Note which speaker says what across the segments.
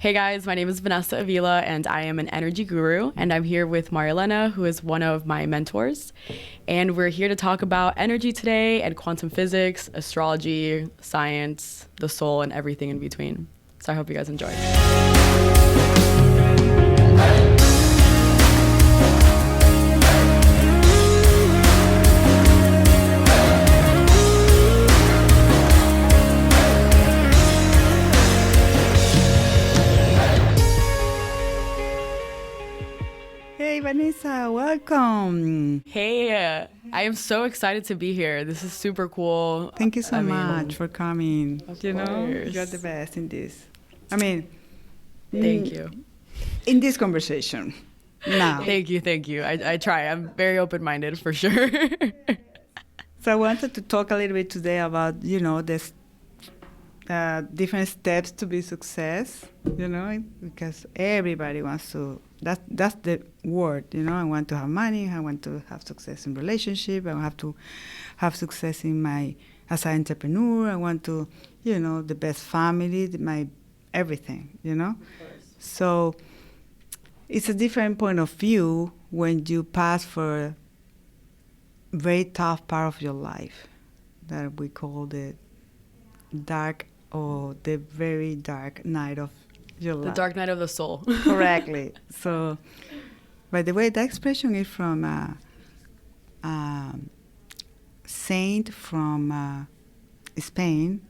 Speaker 1: Hey guys, my name is Vanessa Avila and I am an energy guru, and I'm here with Marielena, who is one of my mentors. And we're here to talk about energy today and quantum physics, astrology, science, the soul, and everything in between. So I hope you guys enjoy.
Speaker 2: Hey Vanessa, welcome.
Speaker 1: Hey, I am so excited to be here. This is super cool.
Speaker 2: Thank you so much for coming.
Speaker 1: Of
Speaker 2: You know,
Speaker 1: course.
Speaker 2: you're the best in this.
Speaker 1: Thank you.
Speaker 2: In this conversation. Now.
Speaker 1: Thank you. I try. I'm very open-minded for sure.
Speaker 2: So I wanted to talk a little bit today about, this different steps to be success, because everybody wants to, that's the word, I want to have money, I want to have success in relationship, I have to have success as an entrepreneur, I want to, the best family, my everything, So it's a different point of view when you pass for a very tough part of your life that we call the dark or the very dark night of your life.
Speaker 1: The dark night of the soul.
Speaker 2: Correctly. So, by the way, that expression is from a saint from Spain.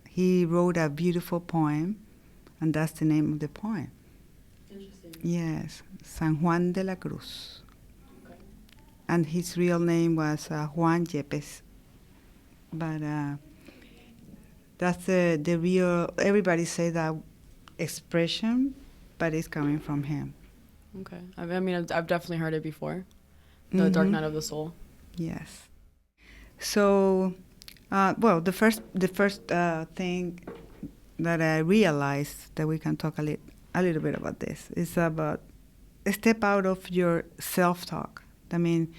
Speaker 2: He wrote a beautiful poem, and that's the name of the poem.
Speaker 1: Interesting.
Speaker 2: Yes, San Juan de la Cruz. Okay. And his real name was Juan Yepes. But that's the real, everybody say that expression, but it's coming from him.
Speaker 1: Okay. I've definitely heard it before. The dark night of the soul.
Speaker 2: Yes. So, the first thing that I realized that we can talk a little bit about this is about step out of your self-talk. I mean,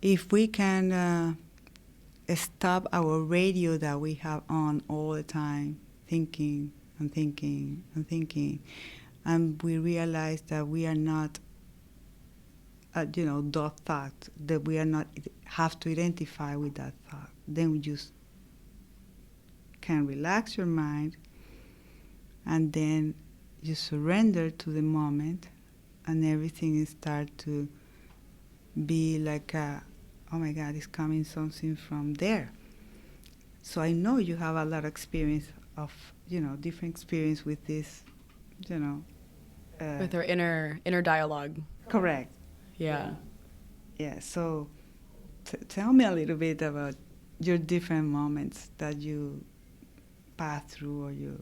Speaker 2: if we can stop our radio that we have on all the time, thinking, and we realize that we are not, that thought, that we are not have to identify with that thought. Then we just can relax your mind, and then you surrender to the moment, and everything start to be like oh my God, it's coming something from there. So I know you have a lot of experience of, different experience with this,
Speaker 1: With our inner dialogue.
Speaker 2: Correct.
Speaker 1: Yeah.
Speaker 2: Yeah, so tell me a little bit about your different moments that you pass through or you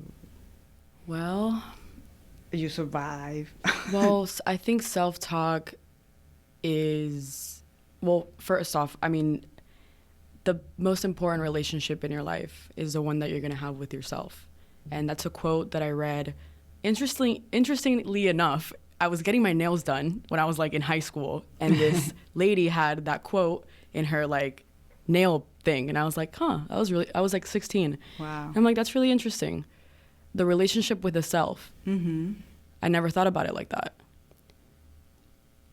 Speaker 2: survive.
Speaker 1: Well, I think self-talk is, first off, the most important relationship in your life is the one that you're going to have with yourself. And that's a quote that I read. Interestingly enough, I was getting my nails done when I was in high school, and this lady had that quote in her nail thing, and I was like, I was 16.
Speaker 2: Wow.
Speaker 1: And I'm like, that's really interesting. The relationship with the self.
Speaker 2: Mm-hmm.
Speaker 1: I never thought about it like that.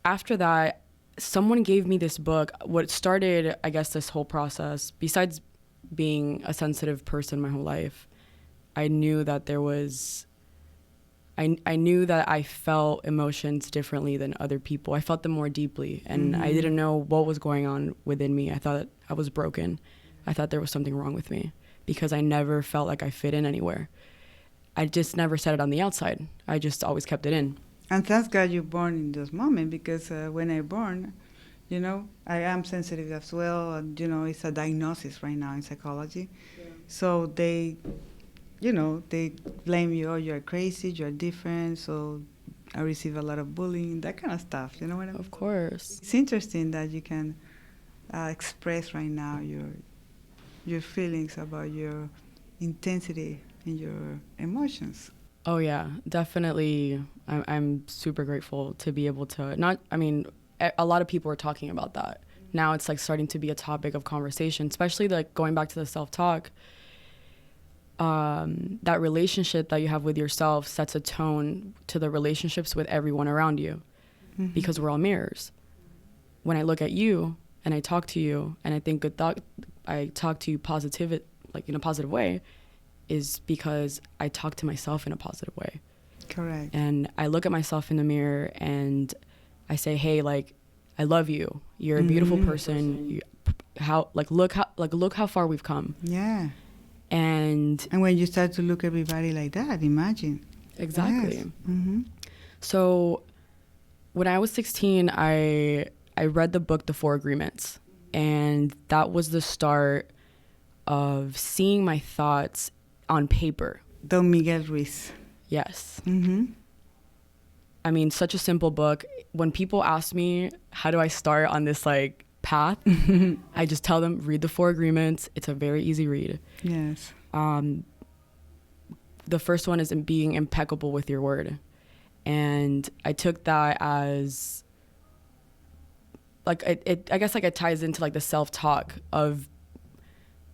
Speaker 1: After that, someone gave me this book. What started, I guess, this whole process, besides being a sensitive person my whole life, I knew that I knew that I felt emotions differently than other people. I felt them more deeply, and I didn't know what was going on within me. I thought I was broken. I thought there was something wrong with me because I never felt like I fit in anywhere. I just never said it on the outside. I just always kept it in.
Speaker 2: And thank God you're born in this moment, because when I born, I am sensitive as well. And, it's a diagnosis right now in psychology. Yeah. So they blame you, you're crazy, you're different. So I receive a lot of bullying, that kind of stuff. You know what I mean?
Speaker 1: Of course.
Speaker 2: It's interesting that you can express right now your feelings about your intensity and your emotions.
Speaker 1: Oh yeah, definitely. I'm super grateful to be able to a lot of people are talking about that. Now it's starting to be a topic of conversation, especially going back to the self-talk. that relationship that you have with yourself sets a tone to the relationships with everyone around you, because we're all mirrors. When I look at you and I talk to you and I think good thought, I talk to you positive, like in a positive way, is because I talk to myself in a positive way.
Speaker 2: Correct.
Speaker 1: And I look at myself in the mirror and I say, hey, like, I love you. You're a beautiful person. Look how far we've come.
Speaker 2: Yeah.
Speaker 1: And
Speaker 2: when you start to look at everybody like that, imagine.
Speaker 1: Exactly.
Speaker 2: Yes. Mm-hmm.
Speaker 1: So when I was 16, I read the book, The Four Agreements. And that was the start of seeing my thoughts on paper.
Speaker 2: Don Miguel Ruiz.
Speaker 1: Yes.
Speaker 2: Mm-hmm.
Speaker 1: I mean, such a simple book. When people ask me, how do I start on this like path? I just tell them, read the Four Agreements. It's a very easy read.
Speaker 2: Yes.
Speaker 1: The first one is in being impeccable with your word. And I took that as like, I guess like it ties into like the self-talk of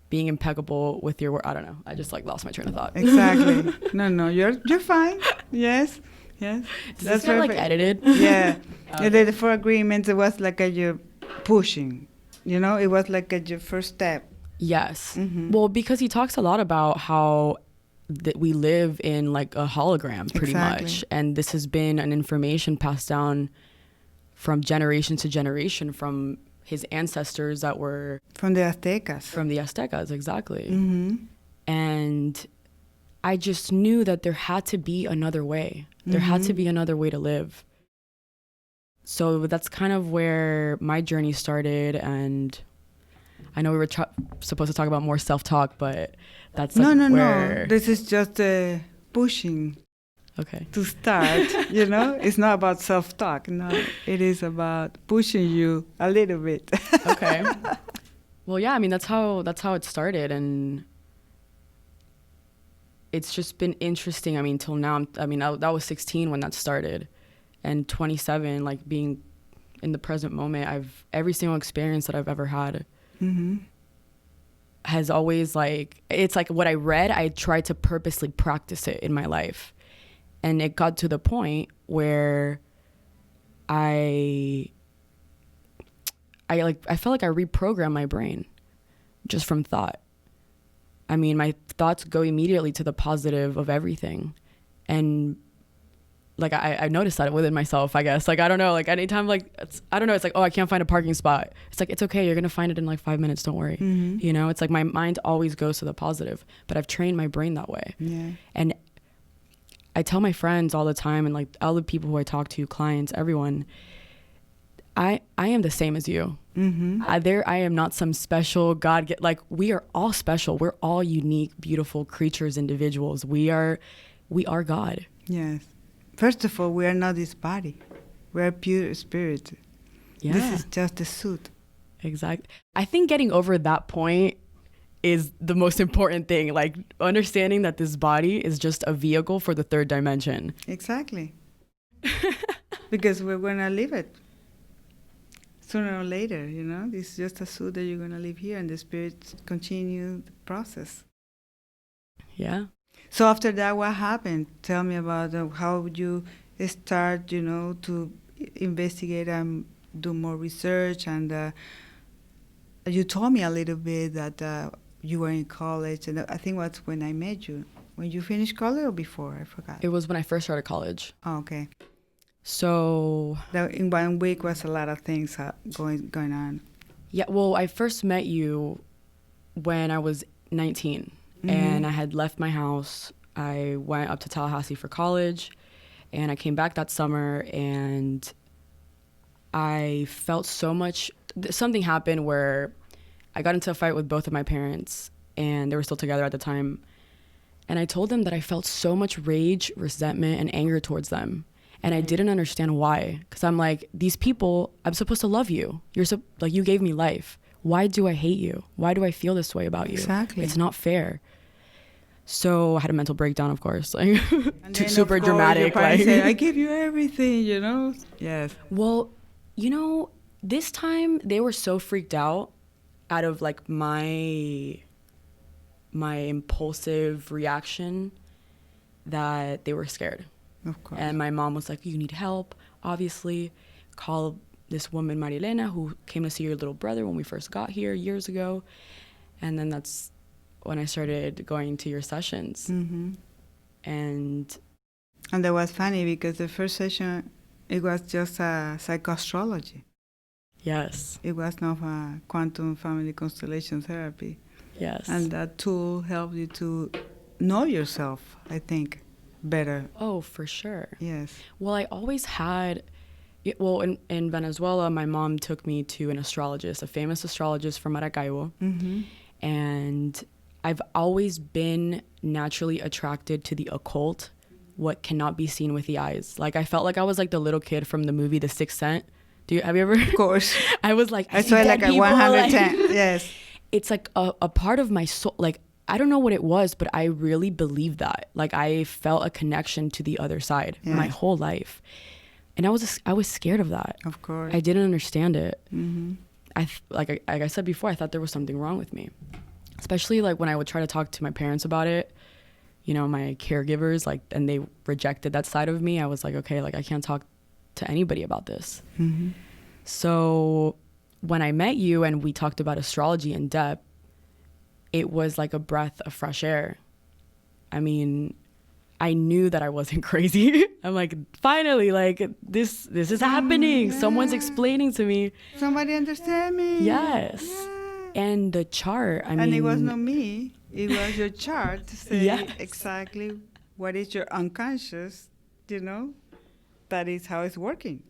Speaker 1: being impeccable with your word. I don't know. I just like lost my train of thought.
Speaker 2: Exactly. No, you're fine. Yes. Does
Speaker 1: this get like edited?
Speaker 2: Yeah.
Speaker 1: Okay.
Speaker 2: The Four Agreements, it was like you're pushing, it was like your first step.
Speaker 1: Yes.
Speaker 2: Mm-hmm.
Speaker 1: Well, because he talks a lot about how that we live in like a hologram pretty much. And this has been an information passed down from generation to generation from his ancestors that were...
Speaker 2: From the Aztecas.
Speaker 1: From the Aztecas, exactly.
Speaker 2: Mm-hmm.
Speaker 1: And I just knew that there had to be another way. There had to be another way to live. So that's kind of where my journey started. And I know we were supposed to talk about more self-talk, but that's like
Speaker 2: No. This is just pushing.
Speaker 1: Okay.
Speaker 2: To start, It's not about self-talk. No, it is about pushing you a little bit.
Speaker 1: Okay. Well, yeah, I mean, that's how it started. And it's just been interesting. I mean, till now, that was 16 when that started. And 27, like being in the present moment, every single experience that I've ever had has always like, it's like what I read, I tried to purposely practice it in my life. And it got to the point where I felt like I reprogrammed my brain just from thought. I mean, my thoughts go immediately to the positive of everything. And like, I noticed that within myself, I guess. Like, I don't know, like anytime, like, it's like, oh, I can't find a parking spot. It's like, it's okay. You're going to find it in like 5 minutes. Don't worry. It's like my mind always goes to the positive, but I've trained my brain that way. Yeah. And I tell my friends all the time, and like all the people who I talk to, clients, everyone, I am the same as you. I am not some special like we are all special. We're all unique, beautiful creatures, individuals. We are God.
Speaker 2: Yes. First of all, we are not this body. We are pure spirit. Yeah. This is just a suit.
Speaker 1: Exactly. I think getting over that point is the most important thing. Like understanding that this body is just a vehicle for the third dimension.
Speaker 2: Exactly. Because we're going to live it sooner or later, This is just a suit that you're going to live here and the spirit continue the process.
Speaker 1: Yeah.
Speaker 2: So after that, what happened? Tell me about how you start, to investigate and do more research. And you told me a little bit that you were in college, and I think that's when I met you. When you finished college or before? I forgot.
Speaker 1: It was when I first started college.
Speaker 2: Oh, okay.
Speaker 1: So
Speaker 2: in 1 week was a lot of things going on.
Speaker 1: Yeah, well, I first met you when I was 19. And I had left my house. I went up to Tallahassee for college, and I came back that summer, and I felt so much. Something happened where I got into a fight with both of my parents, and they were still together at the time. And I told them that I felt so much rage, resentment, and anger towards them. And I didn't understand why. Because I'm like, these people, I'm supposed to love you. You gave me life. Why do I hate you? Why do I feel this way about you?
Speaker 2: Exactly.
Speaker 1: It's not fair. So I had a mental breakdown, of course, like super dramatic.
Speaker 2: Like, said, I give you everything, Yes.
Speaker 1: Well, this time they were so freaked out of like my my impulsive reaction that they were scared.
Speaker 2: Of course.
Speaker 1: And my mom was like, you need help, obviously. Call this woman, Marielena, who came to see your little brother when we first got here years ago. And then that's when I started going to your sessions.
Speaker 2: Mm-hmm.
Speaker 1: And
Speaker 2: that was funny because the first session, it was just psychoastrology.
Speaker 1: yes.
Speaker 2: It was not a quantum family constellation therapy.
Speaker 1: Yes.
Speaker 2: And that tool helped you to know yourself, I think, better.
Speaker 1: Oh, for sure.
Speaker 2: Yes.
Speaker 1: Well, I always had, well, in Venezuela, my mom took me to an astrologist, a famous astrologist from Maracaibo.
Speaker 2: Mm-hmm.
Speaker 1: And I've always been naturally attracted to the occult, what cannot be seen with the eyes. Like, I felt like I was like the little kid from the movie The Sixth Sense. Have you ever?
Speaker 2: Of course.
Speaker 1: I was like,
Speaker 2: I saw it like a 110. Like, yes.
Speaker 1: It's like a part of my soul. Like, I don't know what it was, but I really believed that. Like, I felt a connection to the other side my whole life. And I was scared of that.
Speaker 2: Of course.
Speaker 1: I didn't understand it.
Speaker 2: Mm-hmm.
Speaker 1: Like I said before, I thought there was something wrong with me. Especially like when I would try to talk to my parents about it, you know, my caregivers, like, and they rejected that side of me. I was like, okay, like I can't talk to anybody about this.
Speaker 2: Mm-hmm.
Speaker 1: So when I met you and we talked about astrology in depth, it was like a breath of fresh air. I mean, I knew that I wasn't crazy. I'm like, finally, like this is happening.
Speaker 2: Yeah.
Speaker 1: Someone's explaining to me.
Speaker 2: Somebody understand me.
Speaker 1: Yes.
Speaker 2: Yeah.
Speaker 1: And the chart, I mean.
Speaker 2: And it was not me. It was your chart to say
Speaker 1: yes.
Speaker 2: exactly what is your unconscious, you know? That is how it's working.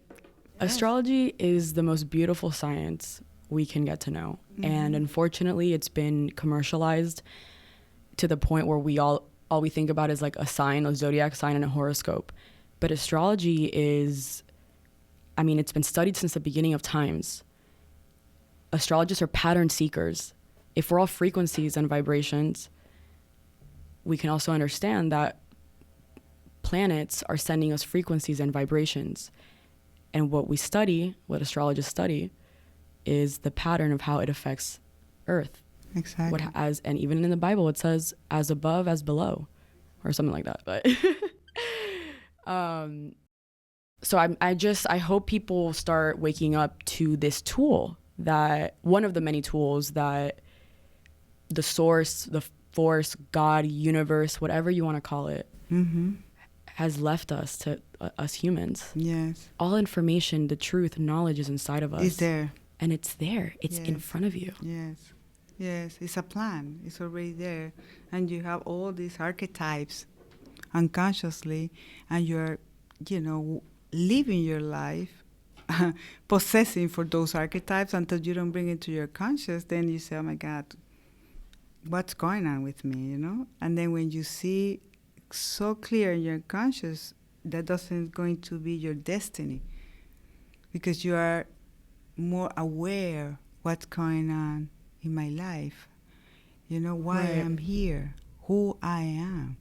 Speaker 1: Astrology is the most beautiful science we can get to know. Mm-hmm. And unfortunately, it's been commercialized to the point where all we think about is like a sign, a zodiac sign, and a horoscope. But astrology is, I mean, it's been studied since the beginning of times. Astrologists are pattern seekers. If we're all frequencies and vibrations, we can also understand that planets are sending us frequencies and vibrations. And what we study, what astrologists study, is the pattern of how it affects Earth.
Speaker 2: Exactly.
Speaker 1: And even in the Bible, it says as above, as below, or something like that. But so I hope people start waking up to this tool, that one of the many tools that the source, the force, God, universe, whatever you want to call it,
Speaker 2: mm-hmm.
Speaker 1: has left us to us humans.
Speaker 2: Yes.
Speaker 1: All information, the truth, knowledge is inside of us.
Speaker 2: It's there.
Speaker 1: And it's there. It's in front of you.
Speaker 2: Yes. Yes, it's a plan. It's already there. And you have all these archetypes unconsciously, and you're, living your life possessing for those archetypes until you don't bring it to your conscious. Then you say, oh my God, what's going on with me, And then when you see so clear in your conscious, that doesn't going to be your destiny, because you are more aware what's going on in my life, why
Speaker 1: right.
Speaker 2: I'm here, who I am.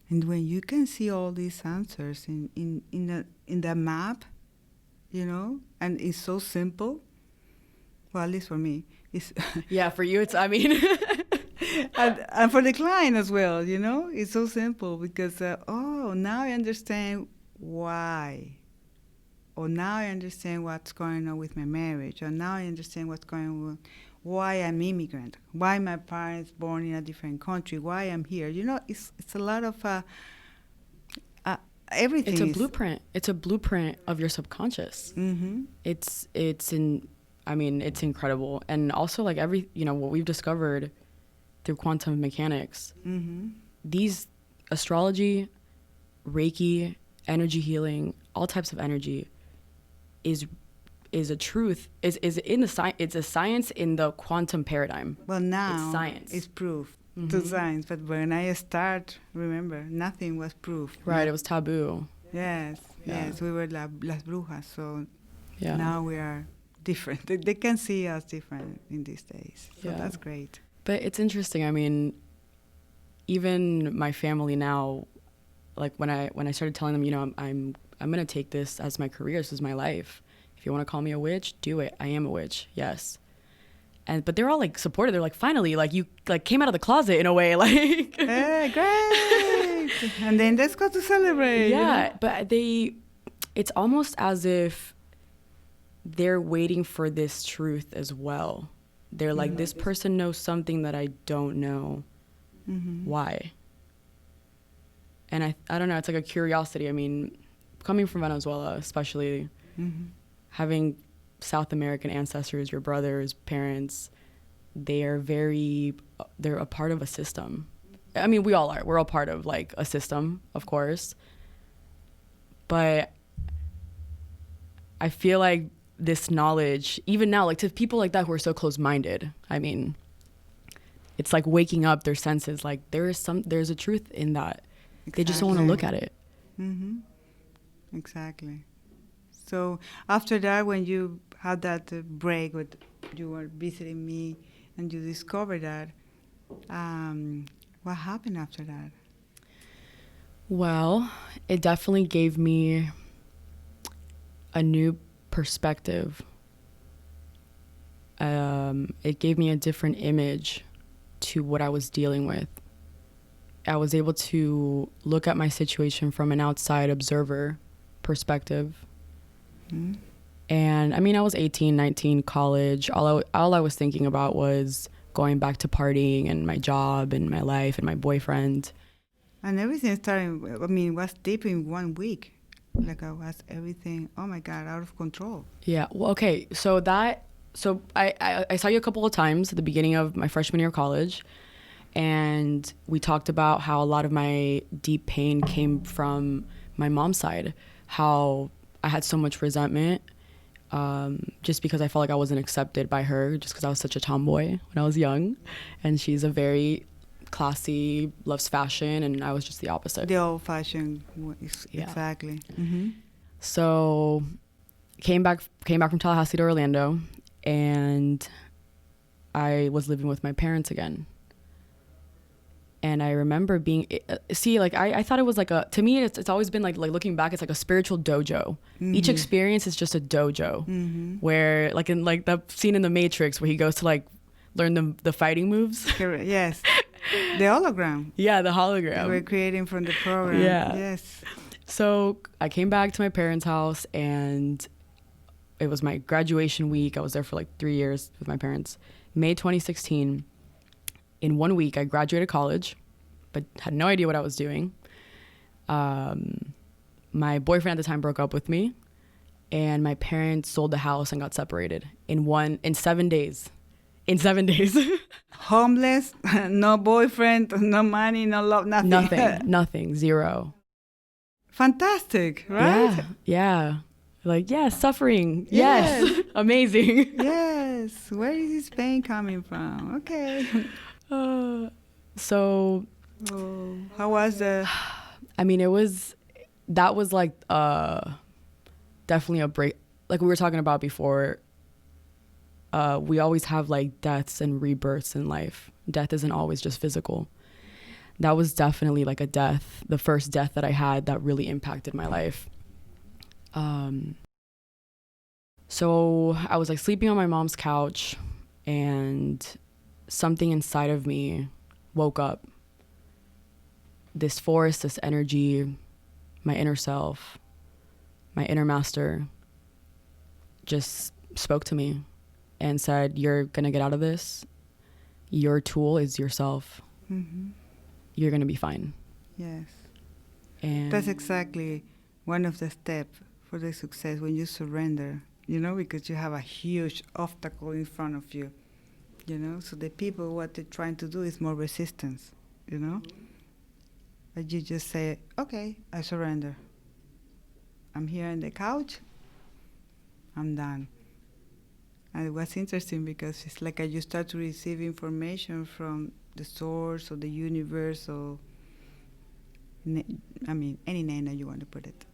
Speaker 2: And when you can see all these answers in the map, and it's so simple, well, at least for me, it's
Speaker 1: yeah, for you, it's, I mean,
Speaker 2: and for the client as well, it's so simple because, now I understand why. Or now I understand what's going on with my marriage. Or now I understand what's going on, why I'm immigrant, why my parents born in a different country, why I'm here. It's a lot of everything.
Speaker 1: It's a blueprint. It's a blueprint of your subconscious.
Speaker 2: Mm-hmm.
Speaker 1: It's incredible. And also like what we've discovered through quantum mechanics,
Speaker 2: mm-hmm.
Speaker 1: these astrology, Reiki, energy healing, all types of energy is a truth, is in the science. It's a science in the quantum paradigm.
Speaker 2: Well, now
Speaker 1: it's science.
Speaker 2: It's proof
Speaker 1: mm-hmm.
Speaker 2: to science. But when I start, remember, nothing was proof.
Speaker 1: Right, it was taboo.
Speaker 2: Yes, yes, we were las brujas. So
Speaker 1: yeah.
Speaker 2: Now we are different. They can see us different in these days. So that's great.
Speaker 1: But it's interesting. I mean, even my family now, like when I started telling them, I'm going to take this as my career. This is my life. If you want to call me a witch, do it. I am a witch. Yes. but they're all like supportive. They're like, finally, like you like came out of the closet in a way, like.
Speaker 2: Hey, great. And then let's go to celebrate.
Speaker 1: Yeah, but it's almost as if they're waiting for this truth as well. They're like, this person knows something that I don't know. Why? And I don't know, it's like a curiosity. I mean, coming from Venezuela, especially having South American ancestors, your brothers, parents, they're a part of a system. I mean, we all are. We're all part of like a system, of course. But I feel like this knowledge, even now, like to people like that who are so close-minded, I mean, it's like waking up their senses. Like there's a truth in that. Exactly. They just don't want to look at it.
Speaker 2: Exactly. So after that, when you had that break, you were visiting me, and you discovered that, what happened after that?
Speaker 1: Well, it definitely gave me a new perspective. It gave me a different image to what I was dealing with. I was able to look at my situation from an outside observer perspective. And I mean, I was 18, 19, college. All I was thinking about was going back to partying and my job and my life and my boyfriend.
Speaker 2: And everything started, I mean, was deep in 1 week. Like I was everything, oh my God, out of control.
Speaker 1: Yeah, well, okay. So I saw you a couple of times at the beginning of my freshman year of college. And we talked about how a lot of my deep pain came from my mom's side, how I had so much resentment just because I felt like I wasn't accepted by her just because I was such a tomboy when I was young. And she's a very classy, loves fashion, and I was just the opposite.
Speaker 2: The old fashioned, exactly.
Speaker 1: So came back from Tallahassee to Orlando, and I was living with my parents again. And I remember I thought it was like to me, it's always been like looking back, it's like a spiritual dojo. Each experience is just a dojo where like in like the scene in The Matrix where he goes to like learn the fighting moves.
Speaker 2: Yes. The hologram.
Speaker 1: Yeah, the hologram.
Speaker 2: That we're creating from the program.
Speaker 1: Yeah.
Speaker 2: Yes.
Speaker 1: So I came back to my parents' house, and it was my graduation week. I was there for like 3 years with my parents. May 2016. In 1 week, I graduated college, but had no idea what I was doing. My boyfriend at the time broke up with me, and my parents sold the house and got separated in 7 days. In 7 days.
Speaker 2: Homeless, no boyfriend, no money, no love, nothing.
Speaker 1: Nothing, zero.
Speaker 2: Fantastic, right?
Speaker 1: Yeah. Like, suffering. Yes. Amazing.
Speaker 2: Yes. Where is this pain coming from? Okay.
Speaker 1: So
Speaker 2: how was the
Speaker 1: I mean, that was like definitely a break, like we were talking about before. We always have like deaths and rebirths in life. Death isn't always just physical. That was definitely like a death, the first death that I had that really impacted my life. So I was like sleeping on my mom's couch, and something inside of me woke up. This force, this energy, my inner self, my inner master just spoke to me and said, you're gonna get out of this. Your tool is yourself. You're gonna be fine.
Speaker 2: Yes.
Speaker 1: And
Speaker 2: that's exactly one of the steps for the success, when you surrender, because you have a huge obstacle in front of you. So the people, what they're trying to do is more resistance, But you just say, okay, I surrender. I'm here on the couch. I'm done. And it was interesting because it's like you start to receive information from the source or the universe or, any name that you want to put it.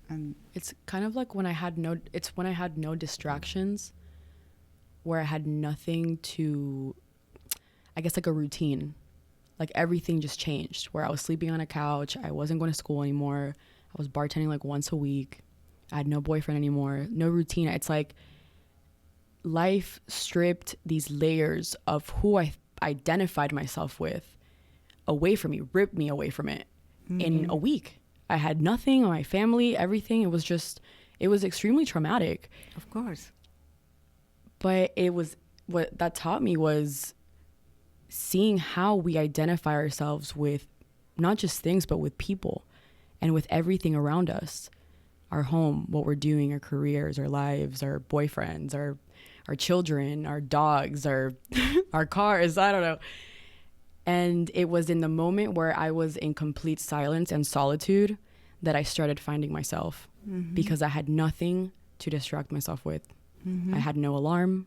Speaker 2: And
Speaker 1: it's kind of like when I had no distractions, where I had nothing to, I guess like a routine. Like everything just changed, where I was sleeping on a couch. I wasn't going to school anymore. I was bartending like once a week. I had no boyfriend anymore, no routine. It's like life stripped these layers of who I identified myself with away from me, ripped me away from it in a week. I had nothing on my family, everything. It was extremely traumatic.
Speaker 2: Of course.
Speaker 1: But what that taught me was seeing how we identify ourselves with not just things, but with people and with everything around us. Our home, what we're doing, our careers, our lives, our boyfriends, our children, our dogs, our cars, I don't know. And it was in the moment where I was in complete silence and solitude that I started finding myself, because I had nothing to distract myself with. I had no alarm.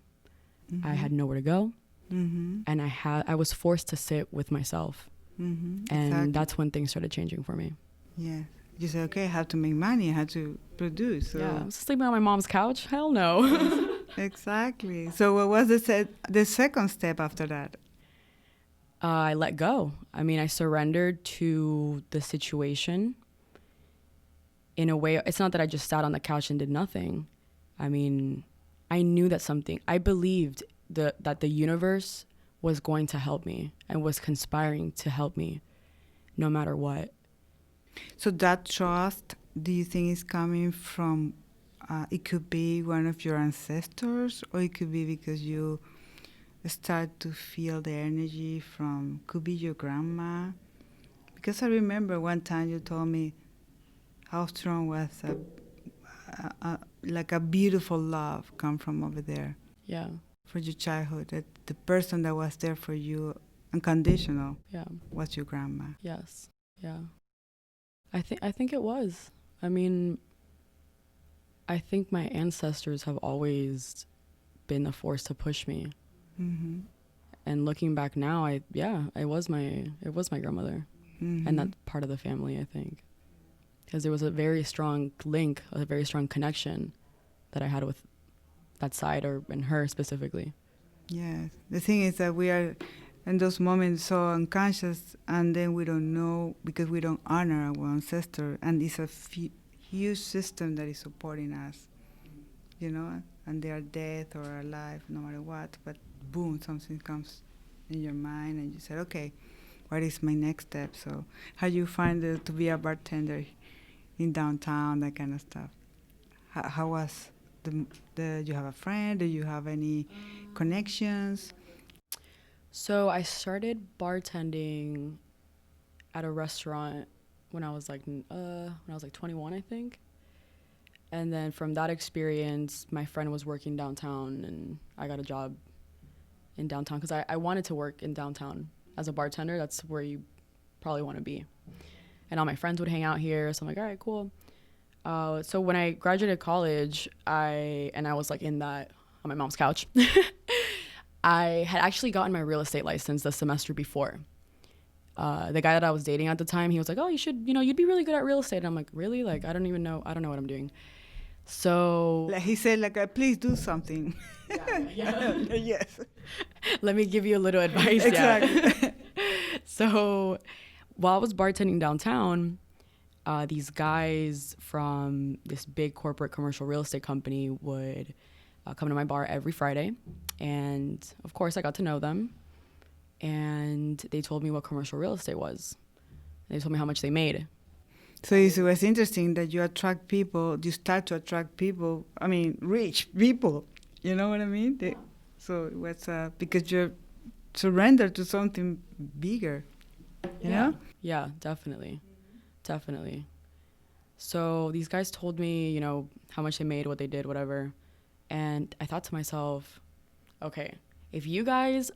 Speaker 1: I had nowhere to go. And I was forced to sit with myself. And
Speaker 2: exactly.
Speaker 1: That's when things started changing for me.
Speaker 2: Yeah. You say, okay, I have to make money, I have to produce. So.
Speaker 1: Yeah, I was sleeping on my mom's couch. Hell no.
Speaker 2: Exactly. So what was the second step after that?
Speaker 1: I let go. I mean, I surrendered to the situation in a way. It's not that I just sat on the couch and did nothing. I mean, I knew that I believed that the universe was going to help me and was conspiring to help me no matter what.
Speaker 2: So that trust, do you think is coming from, it could be one of your ancestors, or it could be because you start to feel the energy from, could be your grandma? Because I remember one time you told me how strong was like a beautiful love come from over there.
Speaker 1: Yeah.
Speaker 2: For your childhood, that the person that was there for you, unconditional, was your grandma.
Speaker 1: Yes. Yeah. I think it was. I mean, I think my ancestors have always been the force to push me. And looking back now, it was my grandmother, and that's part of the family, I think, because there was a very strong link, a very strong connection that I had with that side, and her specifically.
Speaker 2: Yes. The thing is that we are in those moments so unconscious, and then we don't know because we don't honor our ancestor, and it's a huge system that is supporting us, and they are dead or alive, no matter what, but boom, something comes in your mind and you said, okay, what is my next step? So how do you find it to be a bartender in downtown, that kind of stuff? How was you have a friend? Do you have any connections?
Speaker 1: So I started bartending at a restaurant when I was like 21, I think. And then from that experience, my friend was working downtown, and I got a job in downtown because I wanted to work in downtown as a bartender. That's where you probably want to be. And all my friends would hang out here, so I'm like, all right, cool. So when I graduated college, I was like on my mom's couch. I had actually gotten my real estate license the semester before. The guy that I was dating at the time, he was like, oh, you'd be really good at real estate. And I'm like, really? Like, I don't know what I'm doing. So
Speaker 2: like he said, please do something.
Speaker 1: Yeah.
Speaker 2: Yes.
Speaker 1: Let me give you a little advice.
Speaker 2: Exactly.
Speaker 1: Yeah. So while I was bartending downtown, these guys from this big corporate commercial real estate company would come to my bar every Friday. And of course I got to know them, and they told me what commercial real estate was. They told me how much they made.
Speaker 2: So it was interesting that you start to attract people, rich people, you know what I mean? So it was because you're surrendered to something bigger, you know?
Speaker 1: Yeah, definitely. Definitely. So these guys told me, how much they made, what they did, whatever. And I thought to myself, okay, if you guys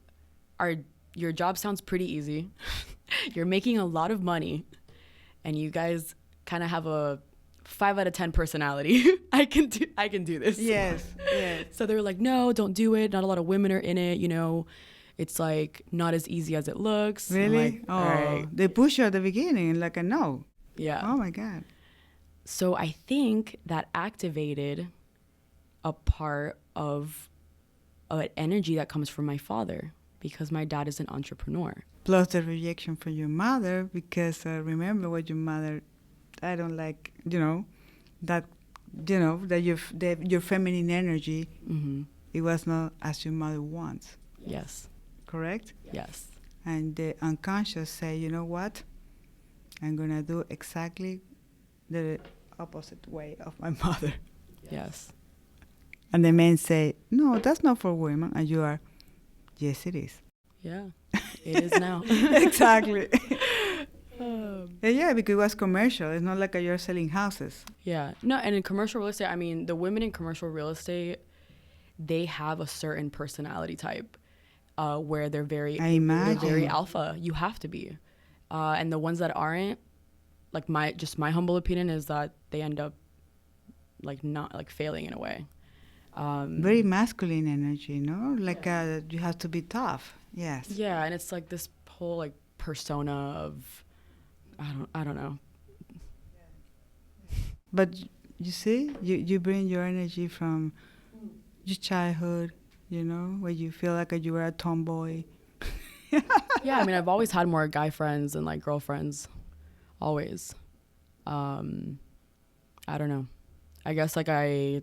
Speaker 1: your job sounds pretty easy, you're making a lot of money, and you guys kind of have a 5 out of 10 personality, I can do this.
Speaker 2: Yes.
Speaker 1: So they were like, no, don't do it. Not a lot of women are in it, It's like not as easy as it looks.
Speaker 2: Really?
Speaker 1: Like, all right.
Speaker 2: They push you at the beginning, like a no.
Speaker 1: Yeah.
Speaker 2: Oh my God.
Speaker 1: So I think that activated a part of an energy that comes from my father, because my dad is an entrepreneur.
Speaker 2: Plus the rejection from your mother, because remember what your mother, I don't like, that your feminine energy it was not as your mother wants.
Speaker 1: Yes.
Speaker 2: Correct?
Speaker 1: Yes.
Speaker 2: And the unconscious say, you know what? I'm going to do exactly the opposite way of my mother.
Speaker 1: Yes.
Speaker 2: And the men say, no, that's not for women. And you are, yes, it is.
Speaker 1: Yeah. It is now.
Speaker 2: Exactly. Yeah, because it was commercial. It's not like you're selling houses.
Speaker 1: Yeah. No, and in commercial real estate, I mean, the women in commercial real estate, they have a certain personality type where they're very alpha. You have to be. And the ones that aren't, like my humble opinion is that they end up like not like failing in a way.
Speaker 2: Very masculine energy, no? Like you have to be tough. Yes.
Speaker 1: Yeah, and it's like this whole like persona of I don't know.
Speaker 2: But you see, you bring your energy from your childhood, you know, where you feel like you were a tomboy.
Speaker 1: Yeah, I mean, I've always had more guy friends than like girlfriends, always. I don't know. I guess like I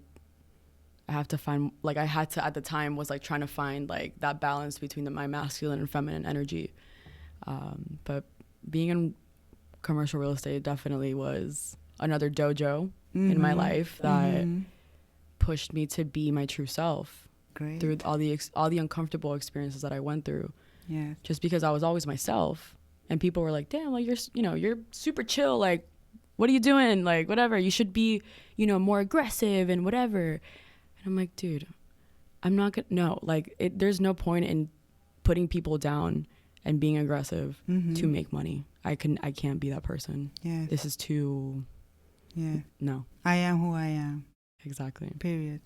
Speaker 1: have to find, like I had to at the time was like trying to find like that balance between my masculine and feminine energy. But being in commercial real estate definitely was another dojo in my life that pushed me to be my true self.
Speaker 2: Great.
Speaker 1: Through all the uncomfortable experiences that I went through.
Speaker 2: Yes.
Speaker 1: Just because I was always myself, and people were like, "Damn, like you're super chill. Like, what are you doing? Like, whatever. You should be, more aggressive and whatever." And I'm like, dude, I'm not gonna. No, like, there's no point in putting people down and being aggressive to make money. I can't be that person.
Speaker 2: Yes.
Speaker 1: This is too.
Speaker 2: Yeah.
Speaker 1: No.
Speaker 2: I am who I am.
Speaker 1: Exactly.
Speaker 2: Period.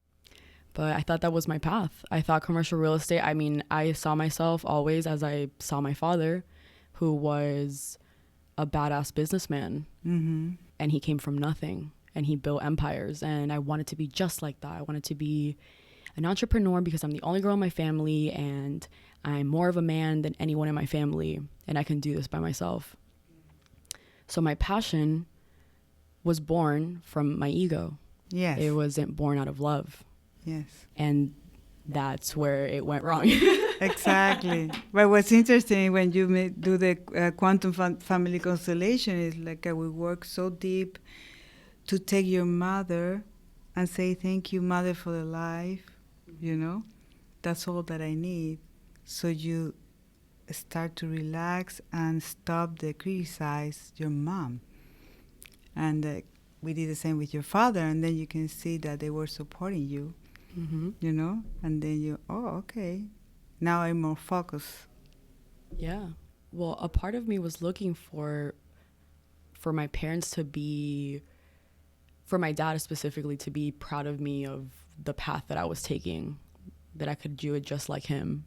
Speaker 1: But I thought that was my path. I thought commercial real estate, I mean, I saw myself always as I saw my father, who was a badass businessman. And he came from nothing, and he built empires. And I wanted to be just like that. I wanted to be an entrepreneur because I'm the only girl in my family, and I'm more of a man than anyone in my family, and I can do this by myself. So my passion was born from my ego.
Speaker 2: Yes.
Speaker 1: It wasn't born out of love.
Speaker 2: Yes.
Speaker 1: And that's where it went wrong.
Speaker 2: Exactly. But what's interesting when you do the quantum family constellation is like we work so deep to take your mother and say, thank you, mother, for the life, That's all that I need. So you start to relax and stop the criticize your mom. And we did the same with your father, and then you can see that they were supporting you. And then okay, now I'm more focused.
Speaker 1: Yeah. Well, a part of me was looking for my parents to be, for my dad specifically, to be proud of me of the path that I was taking, that I could do it just like him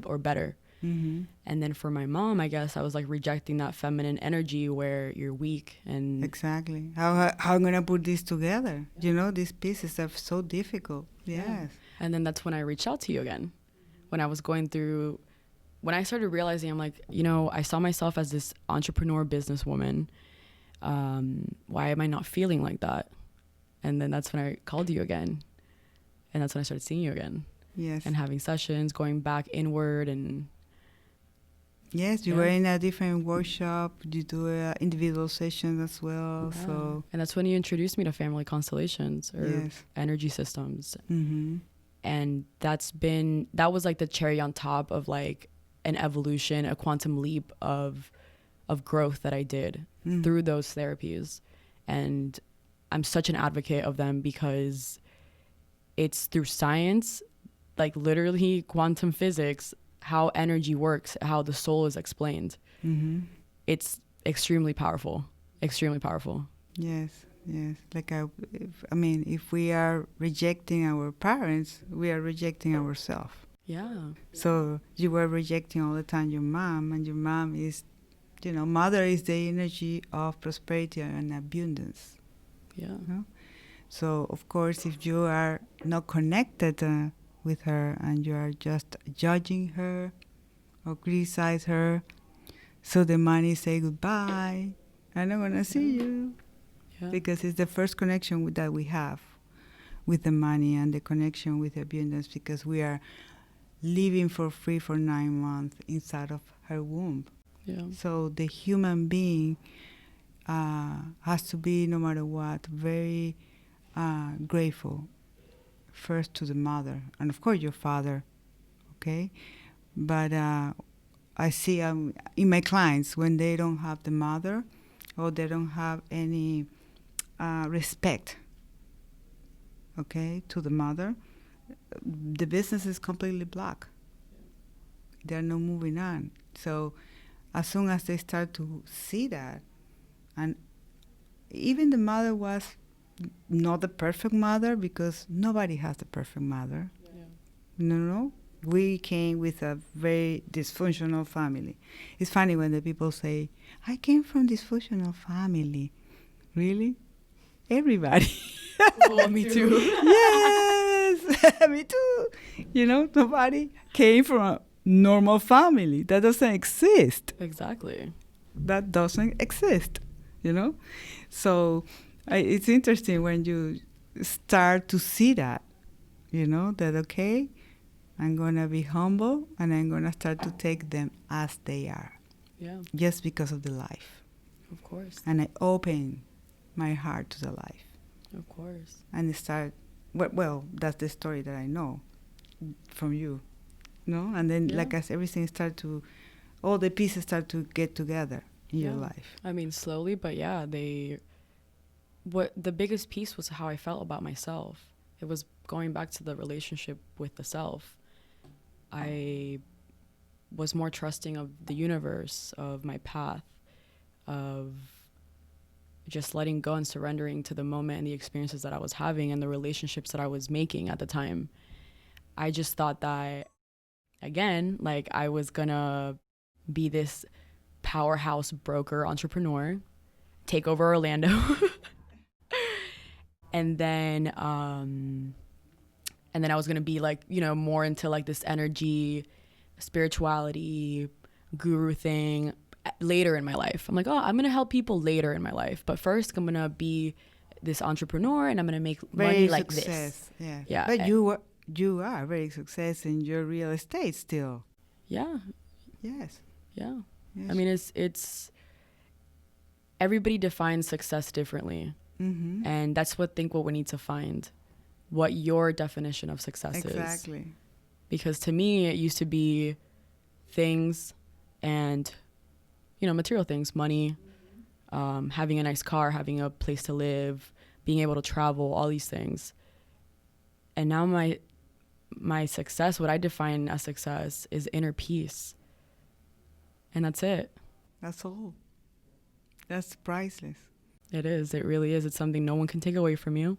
Speaker 1: or better. And then for my mom, I guess I was like rejecting that feminine energy where you're weak and
Speaker 2: exactly how I'm gonna put this together. These pieces are so difficult. Yes.
Speaker 1: And then that's when I reached out to you again, when I started realizing, I'm like, I saw myself as this entrepreneur businesswoman. Why am I not feeling like that? And then that's when I called you again, and that's when I started seeing you again.
Speaker 2: Yes.
Speaker 1: And having sessions, going back inward. And
Speaker 2: yes, you were in a different workshop. You do individual sessions as well.
Speaker 1: Yeah.
Speaker 2: So,
Speaker 1: and that's when you introduced me to family constellations or energy systems. And that was like the cherry on top of like an evolution, a quantum leap of growth that I did through those therapies. And I'm such an advocate of them because it's through science, like literally quantum physics, how energy works, how the soul is explained. It's extremely powerful.
Speaker 2: Yes. Like if we are rejecting our parents, we are rejecting ourselves.
Speaker 1: Yeah.
Speaker 2: So you were rejecting all the time your mom, and your mom is, mother is the energy of prosperity and abundance.
Speaker 1: Yeah.
Speaker 2: So of course, if you are not connected with her and you are just judging her or criticize her, so the money say goodbye, I'm not gonna see you. Yeah. Because it's the first connection that we have with the money and the connection with the abundance, because we are living for free for 9 months inside of her womb.
Speaker 1: Yeah.
Speaker 2: So the human being has to be, no matter what, very grateful first to the mother, and of course your father, okay? But I see in my clients, when they don't have the mother, or they don't have any respect, okay, to the mother, the business is completely blocked. They're not moving on. So as soon as they start to see that, and even the mother was not the perfect mother, because nobody has the perfect mother.
Speaker 1: Yeah.
Speaker 2: No. We came with a very dysfunctional family. It's funny when the people say, I came from dysfunctional family. Really? Everybody.
Speaker 1: Oh, me too.
Speaker 2: Yes, me too. Nobody came from a normal family. That doesn't exist.
Speaker 1: Exactly.
Speaker 2: That doesn't exist, So it's interesting when you start to see that, that, okay, I'm going to be humble, and I'm going to start to take them as they are.
Speaker 1: Yeah.
Speaker 2: Just because of the life.
Speaker 1: Of course.
Speaker 2: And I open my heart to the life.
Speaker 1: Of course.
Speaker 2: And start, well, that's the story that I know from you. And then, like as everything all the pieces start to get together in your life.
Speaker 1: I mean, slowly, but yeah, what the biggest piece was how I felt about myself. It was going back to the relationship with the self. I was more trusting of the universe, of my path, of just letting go and surrendering to the moment and the experiences that I was having and the relationships that I was making at the time. I just thought that, again, like I was gonna be this powerhouse broker entrepreneur, take over Orlando. And then I was gonna be like, more into like this energy, spirituality, guru thing later in my life. I'm like, oh, I'm gonna help people later in my life, but first I'm gonna be this entrepreneur and I'm gonna make money like this.
Speaker 2: Yeah. But you are very success in your real estate still.
Speaker 1: Yeah.
Speaker 2: Yes.
Speaker 1: Yeah. Yes. I mean, it's everybody defines success differently. Mm-hmm. And that's what we need to find, what your definition of success is.
Speaker 2: Exactly.
Speaker 1: Because to me, it used to be things and, material things, money, having a nice car, having a place to live, being able to travel, all these things. And now my success, what I define as success, is inner peace. And that's it.
Speaker 2: That's all. That's priceless.
Speaker 1: It is. It really is. It's something no one can take away from you.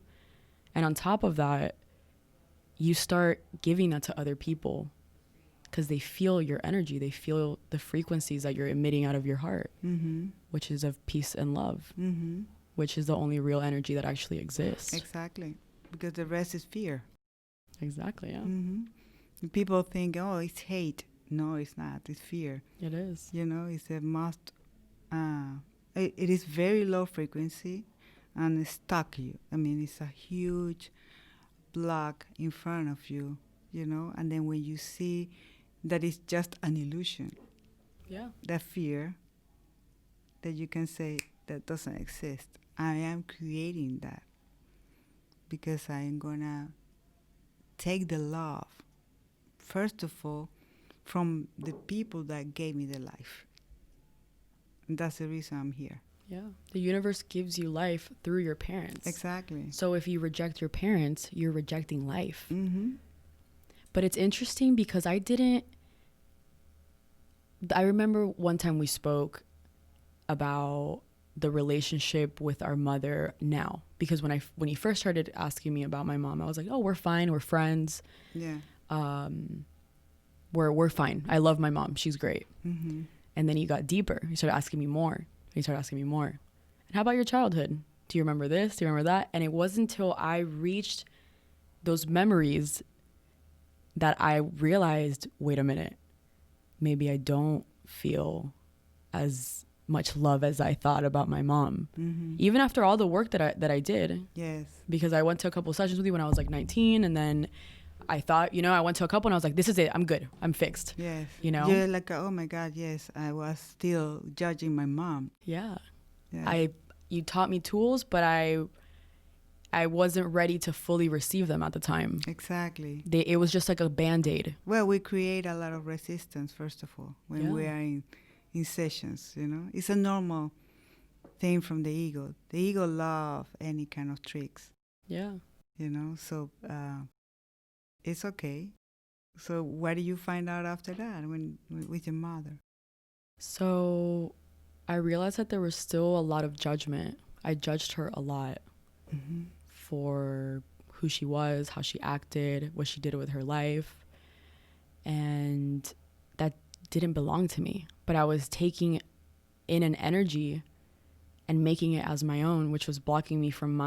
Speaker 1: And on top of that, you start giving that to other people because they feel your energy. They feel the frequencies that you're emitting out of your heart, mm-hmm. which is of peace and love, mm-hmm. which is the only real energy that actually exists.
Speaker 2: Exactly. Because the rest is fear.
Speaker 1: Exactly, yeah.
Speaker 2: Mm-hmm. People think, oh, it's hate. No, it's not. It's fear.
Speaker 1: It is.
Speaker 2: It's a must. It is very low frequency and it's stuck you. I mean, it's a huge block in front of you, and then when you see that it's just an illusion, that fear, that you can say that doesn't exist. I am creating that because I am going to take the love, first of all, from the people that gave me the life. And that's the reason I'm here.
Speaker 1: Yeah. The universe gives you life through your parents.
Speaker 2: Exactly.
Speaker 1: So if you reject your parents, you're rejecting life.
Speaker 2: Mm-hmm.
Speaker 1: But it's interesting because I remember one time we spoke about the relationship with our mother now. Because when you first started asking me about my mom, I was like, oh, we're fine. We're friends.
Speaker 2: Yeah.
Speaker 1: We're fine. I love my mom. She's great.
Speaker 2: Mm-hmm.
Speaker 1: And then you got deeper. You started asking me more. And how about your childhood? Do you remember this? Do you remember that? And it wasn't until I reached those memories that I realized, wait a minute, maybe I don't feel as much love as I thought about my mom.
Speaker 2: Mm-hmm.
Speaker 1: Even after all the work that I did.
Speaker 2: Yes.
Speaker 1: Because I went to a couple sessions with you when I was like 19, and then I thought, I went to a couple and I was like, this is it. I'm good. I'm fixed.
Speaker 2: Yes.
Speaker 1: Yeah,
Speaker 2: like, oh my God, yes, I was still judging my mom.
Speaker 1: Yeah.
Speaker 2: Yes.
Speaker 1: You taught me tools, but I wasn't ready to fully receive them at the time.
Speaker 2: Exactly.
Speaker 1: It was just like a Band-Aid.
Speaker 2: Well, we create a lot of resistance, first of all, when we are in sessions, It's a normal thing from the ego. The ego loves any kind of tricks.
Speaker 1: Yeah.
Speaker 2: So it's okay. So what did you find out after that with your mother?
Speaker 1: So I realized that there was still a lot of judgment. I judged her a lot for who she was, how she acted, what she did with her life. And that didn't belong to me. But I was taking in an energy and making it as my own, which was blocking me from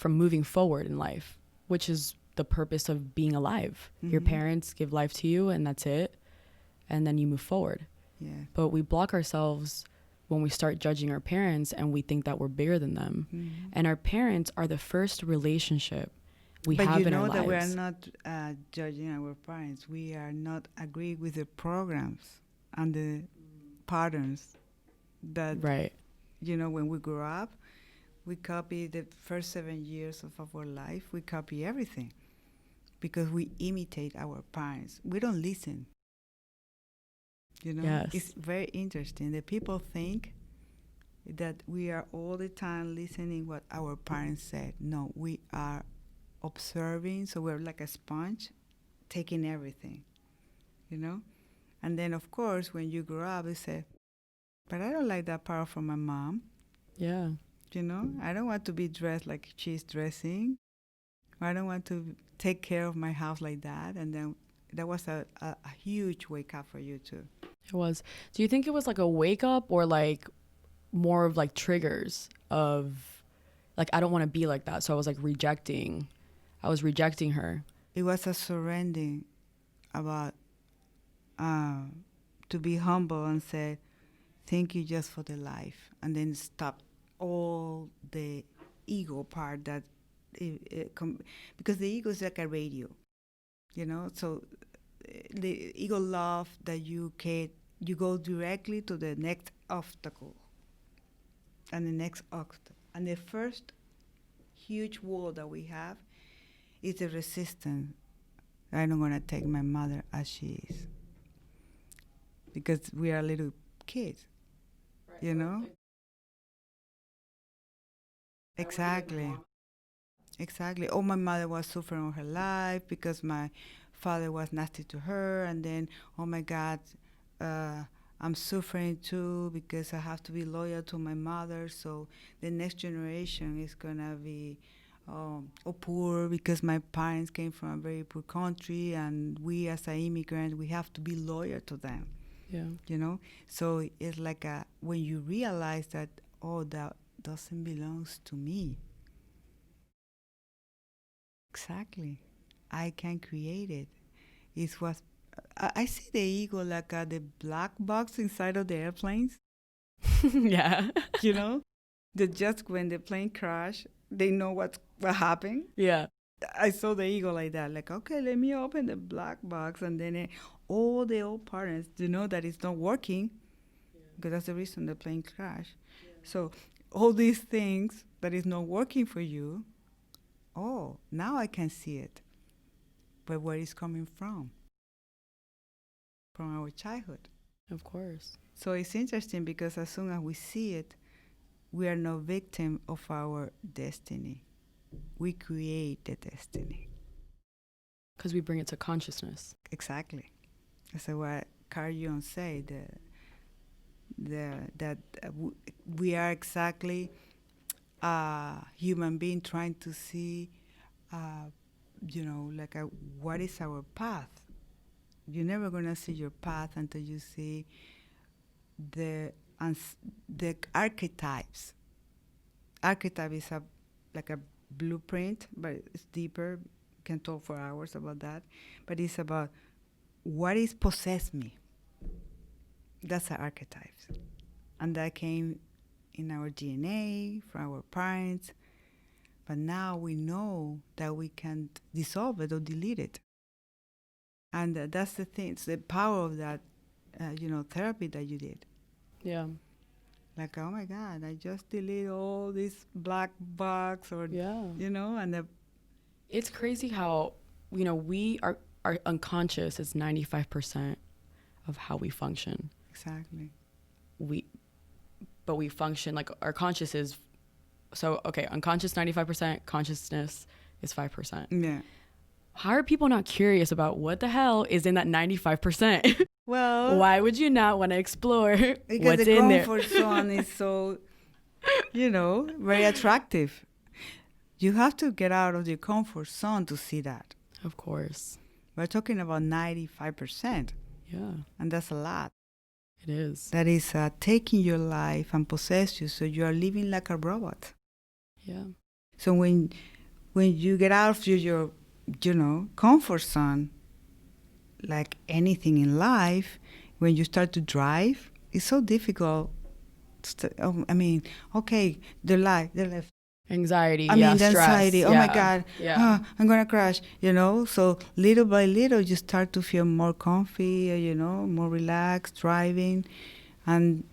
Speaker 1: moving forward in life, which is the purpose of being alive. Your parents give life to you and that's it. And then you move forward.
Speaker 2: Yeah.
Speaker 1: But we block ourselves when we start judging our parents and we think that we're bigger than them. And our parents are the first relationship we have in our lives.
Speaker 2: But you know that we are not judging our parents. We are not agree with the programs and the patterns that, when we grow up, we copy the first 7 years of our life. We copy everything because we imitate our parents. We don't listen.
Speaker 1: Yes.
Speaker 2: It's very interesting. The people think that we are all the time listening what our parents said. No, we are observing, so we're like a sponge, taking everything, And then, of course, when you grow up, you say, but I don't like that part from my mom.
Speaker 1: Yeah.
Speaker 2: I don't want to be dressed like she's dressing. I don't want to take care of my house like that. And then that was a huge wake up for you too.
Speaker 1: It was. Do you think it was like a wake up or like more of like triggers of like, I don't want to be like that. So I was like rejecting her.
Speaker 2: It was a surrendering about to be humble and say, thank you just for the life. And then stop all the ego part that because the ego is like a radio, so the ego love that you go directly to the next obstacle and the next obstacle. And the first huge wall that we have is the resistance. I'm not going to take my mother as she is. Because we are little kids, Exactly. Exactly. Oh, my mother was suffering all her life because my father was nasty to her. And then, oh, my God, I'm suffering too because I have to be loyal to my mother. So the next generation is going to be poor because my parents came from a very poor country. And we as an immigrant, we have to be loyal to them.
Speaker 1: Yeah.
Speaker 2: So it's like when you realize that, that doesn't belong to me. Exactly. I can create it. It's what I see the ego like the black box inside of the airplanes.
Speaker 1: Yeah.
Speaker 2: That just when the plane crash, they know what happened.
Speaker 1: Yeah.
Speaker 2: I saw the ego like that. Like, okay, let me open the black box, and then all the old partners, that it's not working, because that's the reason the plane crashed. Yeah. So all these things that is not working for you, now I can see it. But where it's coming from? From our childhood.
Speaker 1: Of course.
Speaker 2: So it's interesting because as soon as we see it, we are no victim of our destiny. We create the destiny.
Speaker 1: Because we bring it to consciousness.
Speaker 2: Exactly. That's what Carl Jung said. That we are exactly a human being trying to see, what is our path. You're never going to see your path until you see the archetypes. Archetype is like a blueprint, but it's deeper. Can talk for hours about that. But it's about what is possess me. That's an archetype. And that came in our DNA from our parents. But now we know that we can dissolve it or delete it. And that's the thing. It's the power of that, therapy that you did.
Speaker 1: Yeah.
Speaker 2: Like, oh my God, I just delete all this black box or,
Speaker 1: Yeah.
Speaker 2: and
Speaker 1: It's crazy how, we are, our unconscious is 95% of how we function.
Speaker 2: exactly.
Speaker 1: But we function like our conscious is, so, okay, unconscious 95%, consciousness is 5%.
Speaker 2: Yeah.
Speaker 1: How are people not curious about what the hell is in that 95%?
Speaker 2: Well,
Speaker 1: Why would you not want to explore
Speaker 2: because
Speaker 1: what's
Speaker 2: the
Speaker 1: in there?
Speaker 2: comfort zone is so, very attractive. You have to get out of your comfort zone to see that.
Speaker 1: Of course.
Speaker 2: We're talking about 95%,
Speaker 1: Yeah,
Speaker 2: and that's a lot.
Speaker 1: it is.
Speaker 2: That is taking your life and possess you, so you are living like a robot.
Speaker 1: Yeah.
Speaker 2: So when you get out of your comfort zone, like anything in life, when you start to drive, it's so difficult. Okay, the life.
Speaker 1: Anxiety.
Speaker 2: The
Speaker 1: stress.
Speaker 2: anxiety. Oh my God,
Speaker 1: Yeah.
Speaker 2: I'm gonna crash. So little by little, you start to feel more comfy. More relaxed driving, and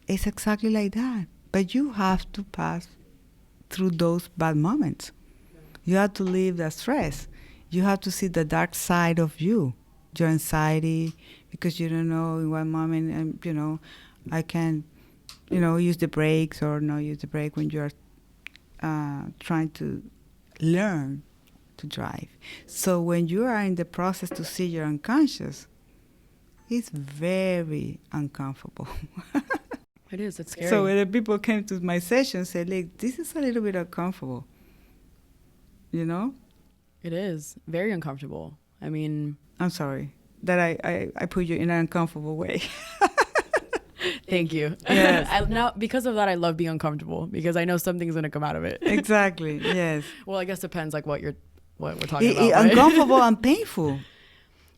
Speaker 2: it's exactly like that. But you have to pass through those bad moments. You have to leave the stress. You have to see the dark side of you, your anxiety, because you don't know in what moment, I can, use the brakes or not use the brake when you're trying to learn to drive. So when you are in the process to see your unconscious, it's very uncomfortable.
Speaker 1: It is. It's scary.
Speaker 2: So when the people came to my session and said, look, this is a little bit uncomfortable,
Speaker 1: It is very uncomfortable. I mean,
Speaker 2: I'm sorry that I put you in an uncomfortable way.
Speaker 1: thank you.
Speaker 2: Yes.
Speaker 1: Now, because of that, I love being uncomfortable because I know something's going to come out of it.
Speaker 2: Exactly, yes.
Speaker 1: Well, I guess depends like what we're talking about. Right?
Speaker 2: Uncomfortable and painful.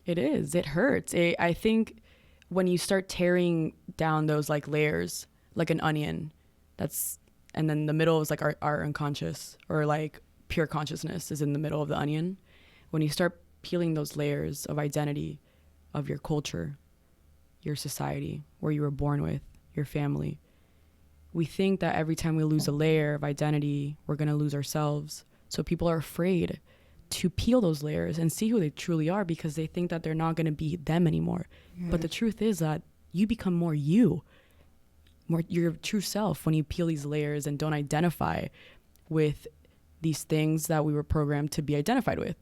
Speaker 1: It is. It hurts. I think when you start tearing down those like layers, like an onion, and then the middle is like our unconscious, or like pure consciousness is in the middle of the onion. When you start peeling those layers of identity, of your culture, your society, where you were born with, your family, we think that every time we lose a layer of identity, we're going to lose ourselves. So people are afraid to peel those layers and see who they truly are because they think that they're not going to be them anymore. Yes. But the truth is that you become more you, more your true self when you peel these layers and don't identify with these things that we were programmed to be identified with.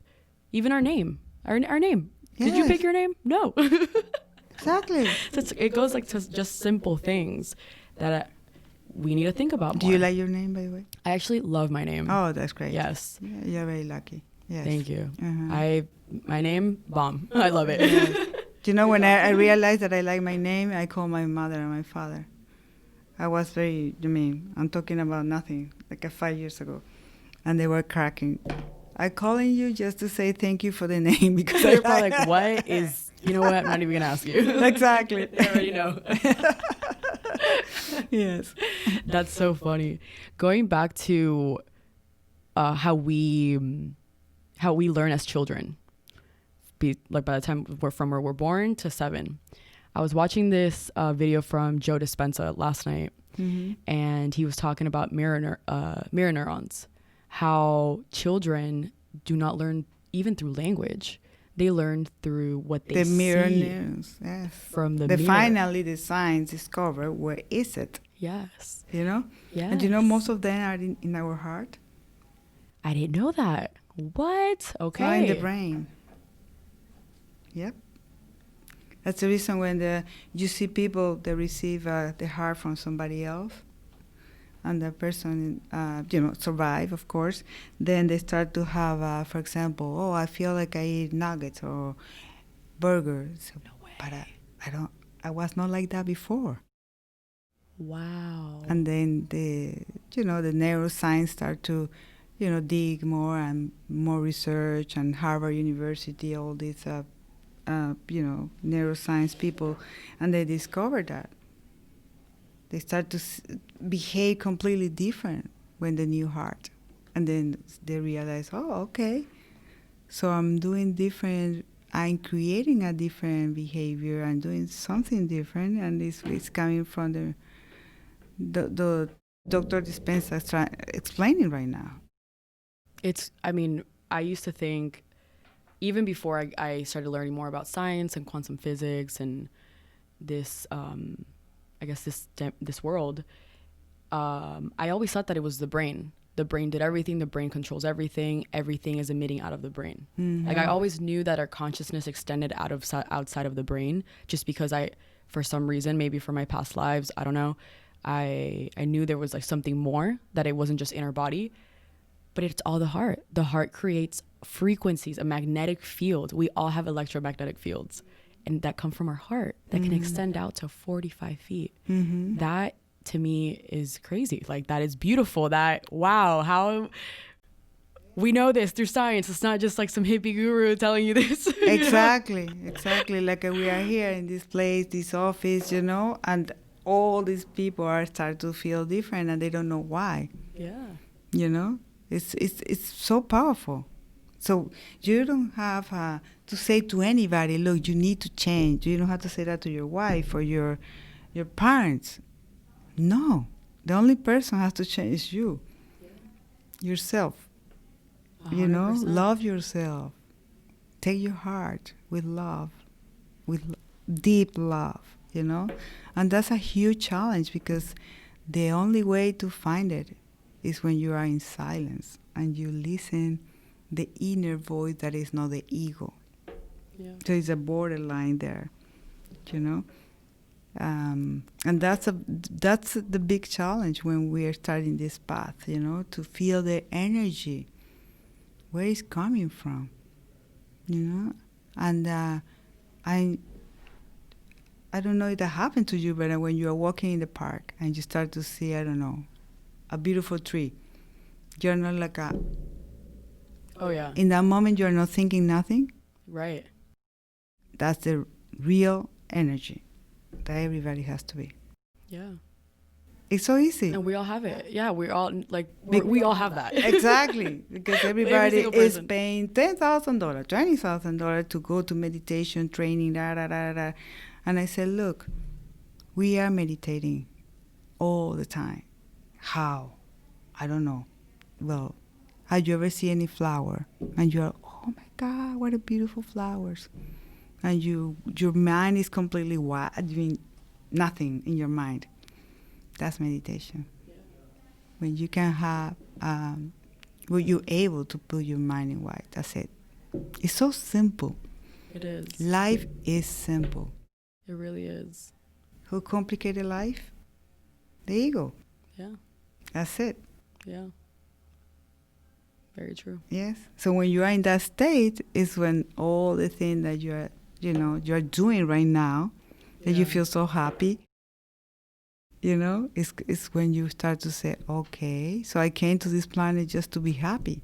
Speaker 1: Even our name. Our name. Yes. Did you pick your name? No.
Speaker 2: Exactly.
Speaker 1: So it goes like to just simple things that we need to think about more.
Speaker 2: Do you like your name, by the way?
Speaker 1: I actually love my name.
Speaker 2: Oh, that's great.
Speaker 1: Yes.
Speaker 2: Yeah, you're very lucky. Yes.
Speaker 1: Thank you.
Speaker 2: Uh-huh.
Speaker 1: My name, bomb. I love it.
Speaker 2: Yes. Do you know, when I realized that I like my name, I called my mother and my father. I was I'm talking about nothing, like 5 years ago. And they were cracking. I'm calling you just to say thank you for the name because
Speaker 1: you're probably like, what is, you know what? I'm not even going to ask you.
Speaker 2: Exactly.
Speaker 1: I already know.
Speaker 2: Yes.
Speaker 1: That's so funny. Going back to how we learn as children, like by the time from where we're born to 7. I was watching this video from Joe Dispenza last night, and he was talking about mirror neurons, how children do not learn even through language. They learn through what they see. The mirror neurons, yes. From the mirror.
Speaker 2: Finally, the science discovered where is it.
Speaker 1: Yes.
Speaker 2: Yes. And most of them are in our heart.
Speaker 1: I didn't know that. What? Okay.
Speaker 2: So in the brain. Yep. That's the reason when you see people that receive the heart from somebody else, and the person, survive, of course, then they start to have, for example, I feel like I eat nuggets or burgers.
Speaker 1: No way.
Speaker 2: But I was not like that before.
Speaker 1: Wow.
Speaker 2: And then the neuroscience start to, dig more and more research, and Harvard University, all these, neuroscience people, and they discovered that. They start to behave completely different when the new heart. And then they realize, oh, okay, so I'm doing different, I'm creating a different behavior, I'm doing something different, and it's coming from the Dr. Dispenza is explaining right now.
Speaker 1: I used to think, even before I started learning more about science and quantum physics and this, this world, I always thought that it was the brain. The brain did everything. The brain controls everything. Everything is emitting out of the brain. Mm-hmm. Like I always knew that our consciousness extended outside of the brain, just because for some reason, maybe from my past lives, I don't know, I knew there was like something more, that it wasn't just in our body, but it's all the heart. The heart creates frequencies, a magnetic field. We all have electromagnetic fields, and that come from our heart that can extend out to 45 feet. Mm-hmm. That to me is crazy. Like that is beautiful. Wow, how we know this through science. It's not just like some hippie guru telling you this.
Speaker 2: Exactly. Like we are here in this place, this office, and all these people are starting to feel different, and they don't know why. Yeah. It's so powerful. So you don't have to say to anybody, look, you need to change. You don't have to say that to your wife or your parents. No, the only person who has to change is you, yourself. 100%. Love yourself. Take your heart with love, with deep love, And that's a huge challenge, because the only way to find it is when you are in silence and you listen the inner voice that is not the ego. Yeah. So it's a borderline there, And that's the big challenge when we are starting this path, to feel the energy, where it's coming from, And I don't know if that happened to you, but when you are walking in the park and you start to see, I don't know, a beautiful tree, you're not like
Speaker 1: oh yeah.
Speaker 2: In that moment, you're not thinking nothing.
Speaker 1: Right.
Speaker 2: That's the real energy that everybody has to be.
Speaker 1: Yeah.
Speaker 2: It's so easy.
Speaker 1: And we all have it. Yeah, we all we all have that.
Speaker 2: Exactly. Because everybody is paying $10,000, $20,000 to go to meditation training, And I said, look, we are meditating all the time. How? I don't know. Well, have you ever seen any flower? And you're, oh my God, what a beautiful flowers. And your mind is completely wild. I mean, nothing in your mind. That's meditation. Yeah. When you can have, when you're able to put your mind in white. That's it. It's so simple.
Speaker 1: It is.
Speaker 2: Life is simple.
Speaker 1: It really is.
Speaker 2: Who complicated life? The ego.
Speaker 1: Yeah.
Speaker 2: That's it.
Speaker 1: Yeah. Very true.
Speaker 2: Yes. So when you are in that state is when all the things that you're doing right now, that you feel so happy, it's when you start to say, okay, so I came to this planet just to be happy.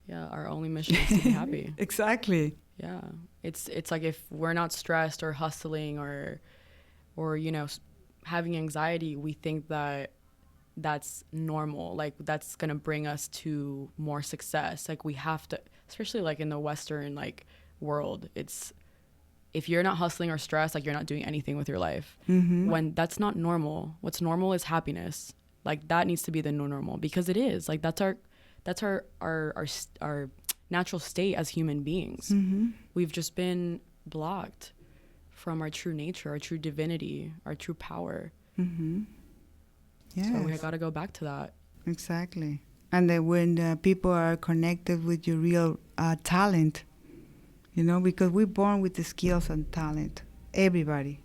Speaker 1: Yeah, our only mission is to be happy.
Speaker 2: Exactly.
Speaker 1: Yeah. It's like if we're not stressed or hustling or having anxiety, we think that that's normal, like that's gonna bring us to more success. Like we have to, especially like in the Western world, it's if you're not hustling or stressed, like you're not doing anything with your life. Mm-hmm. When that's not normal. What's normal is happiness. Like that needs to be the new normal, because it is like that's our natural state as human beings. Mm-hmm. We've just been blocked from our true nature, our true divinity, our true power. Mm-hmm. Yes. So we got to go back to that.
Speaker 2: Exactly. And then when people are connected with your real talent, because we're born with the skills and talent, everybody.